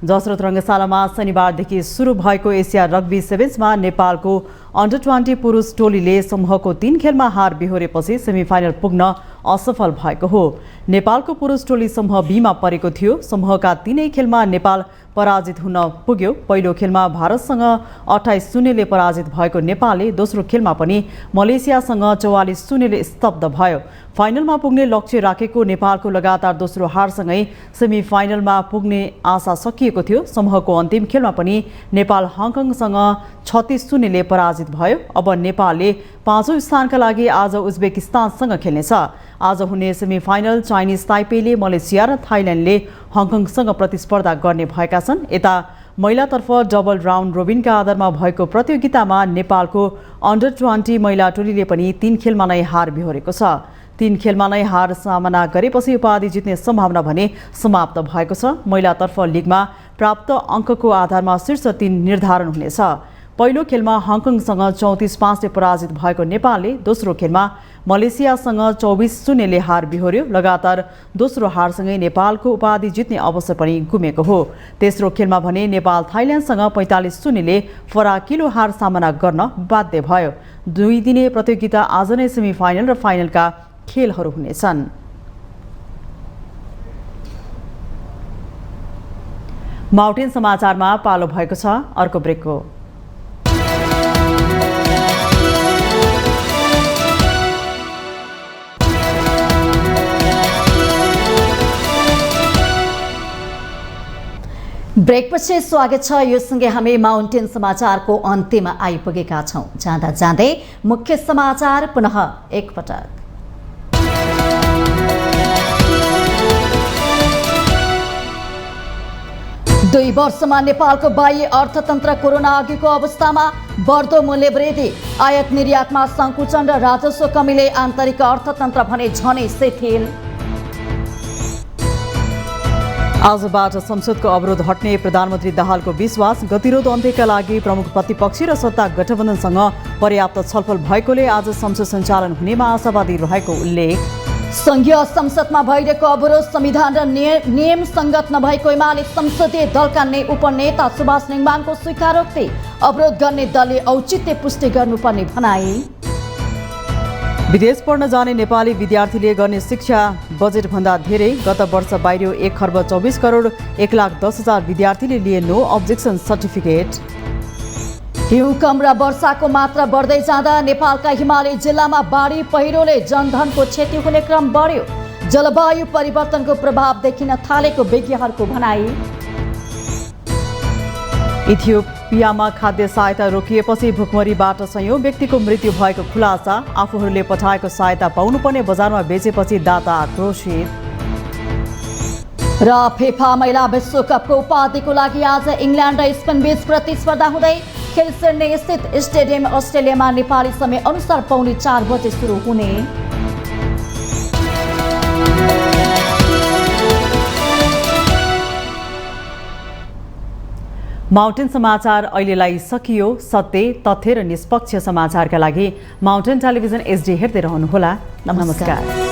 जसरथ रङ्गशालामा शनिबारदेखि सुरु भएको एसिया रग्बी सेभेन्समा नेपालको अन्डर-20 पुरुष टोलीले समूहको 3 खेलमा हार बिहोरेपछि सेमिफाइनल पुग्न असफल भएको हो। नेपालको पुरुष टोली समूह बीमा परेको थियो। समूहका 3 खेलमा नेपाल पराजित हुन पुग्यो। पहिलो खेलमा भारतसँग 28-0 ले पराजित भएको नेपालले दोस्रो खेलमा पनि मलेसियासँग 44-0 ले स्तब्ध भयो। फाइनलमा पुग्ने लक्ष्य राखेको नेपालको लगातार दोस्रो हारसँगै सेमिफाइनलमा पुग्ने आशा सकिएको थियो। समूहको अन्तिम खेलमा पनि नेपाल हङकङसँग 36-0 ले पराजित भयो। अब नेपालले 5औं स्थानका लागि आज उज्बेकिस्तानसँग खेल्नेछ। आज हुने सेमिफाइनल चाइनिज ताइपेले मलेसिया र थाइल्यान्डले हङकङसँग प्रतिस्पर्धा गर्ने भएका छन्। यता महिलातर्फ डबल राउन्ड रोबिनका आधारमा भएको प्रतियोगितामा नेपालको अन्डर-20 महिला टोलीले पनि 3 खेलमा नै हार बिहोरेको छ। 3 खेलमा नै हार सामना गरेपछि उपाधि जित्ने सम्भावना भने समाप्त भएको छ। महिलातर्फ लिगमा प्राप्त अङ्कको आधारमा शीर्ष 3 निर्धारण हुनेछ। पहिलो खेलमा हङकङसँग 34-5 ले पराजित भएको नेपालले दोस्रो खेलमा मलेसियासँग 24-0 ले हार बिहोर्यो। लगातार दोस्रो हारसँगै नेपालको उपाधि जित्ने अवसर पनि गुमेको हो। तेस्रो खेलमा भने नेपाल थाइल्यान्डसँग 45-0 ले फराकिलो हार सामना गर्न बाध्य भयो। 2 दिने प्रतियोगिता आज नै सेमिफाइनल र फाइनलका खेलहरू हुनेछन्। माउन्टेन समाचारमा पालो भएको छ अर्को ब्रेकको। ब्रेकपछि स्वागत छ। यो सँगै हामी माउन्टेन समाचारको अन्त्यमा आइपुगेका छौँ। जाँदा जाँदै मुख्य समाचार पुनः एकपटक। 2 वर्षमा नेपालको बाह्य अर्थतन्त्र कोरोना अघिको अवस्थामा बढ्दो मूल्य वृद्धि, आयात निर्यातमा सङ्कुचन र राजस्व कमीले आन्तरिक अर्थतन्त्र भने झनै शिथिल। आजबाट संसदको अवरोध हट्ने प्रधानमन्त्री दाहालको विश्वास। गतिरोध अन्त्यका लागि प्रमुख प्रतिपक्षी र सत्ता गठबन्धनसँग पर्याप्त छलफल भएकोले आज संसद सञ्चालन हुनेमा आशावादी रहेको उल्लेख। संघीय संसदमा भइरहेको अवरोध संविधान र नियम संगत नभएको एमाले संसदीय दलका उपनेता सुभाष नेङमाङको स्वीकारोक्ति। अवरोध गर्ने दलले औचित्य पुष्टि गर्नुपर्ने भनाई। विदेश पढ्न जाने नेपाली विद्यार्थीले गर्ने शिक्षा बजेटभन्दा धेरै। गत वर्ष बाहिरियो 1 खर्ब 24 करोड 1,10,000 विद्यार्थीले लिए नो अब्जेक्सन सर्टिफिकेट। हिउँकम र वर्षाको मात्रा बढ्दै जाँदा नेपालका हिमाली जिल्लामा बाढी पहिरोले जनधनको क्षति हुने क्रम बढ्यो। जलवायु परिवर्तनको प्रभाव देखिन थालेको विज्ञहरूको भनाई। इथियोपियामा खाद्य सहायता रोकिएपछि भुकमरीबाट सयौं व्यक्तिको मृत्यु भएको खुलासा। आफूहरूले पठाएको सहायता पाउनुपर्ने बजारमा बेचेपछि दाता आक्रोशित। र फिफा महिला विश्वकपको उपाधिको लागि आज इङ्ल्यान्ड र स्पेन बीच प्रतिस्पर्धा हुँदै खेल सिडनी स्थित स्टेडियम अस्ट्रेलियामा नेपाली समय अनुसार पौने 4 बजे सुरु हुने। माउन्टेन समाचार अहिलेलाई सकियो। सत्य, तथ्य र निष्पक्ष समाचारका लागि माउन्टेन टेलिभिजन HD हेर्दै रहनुहोला। नमस्कार।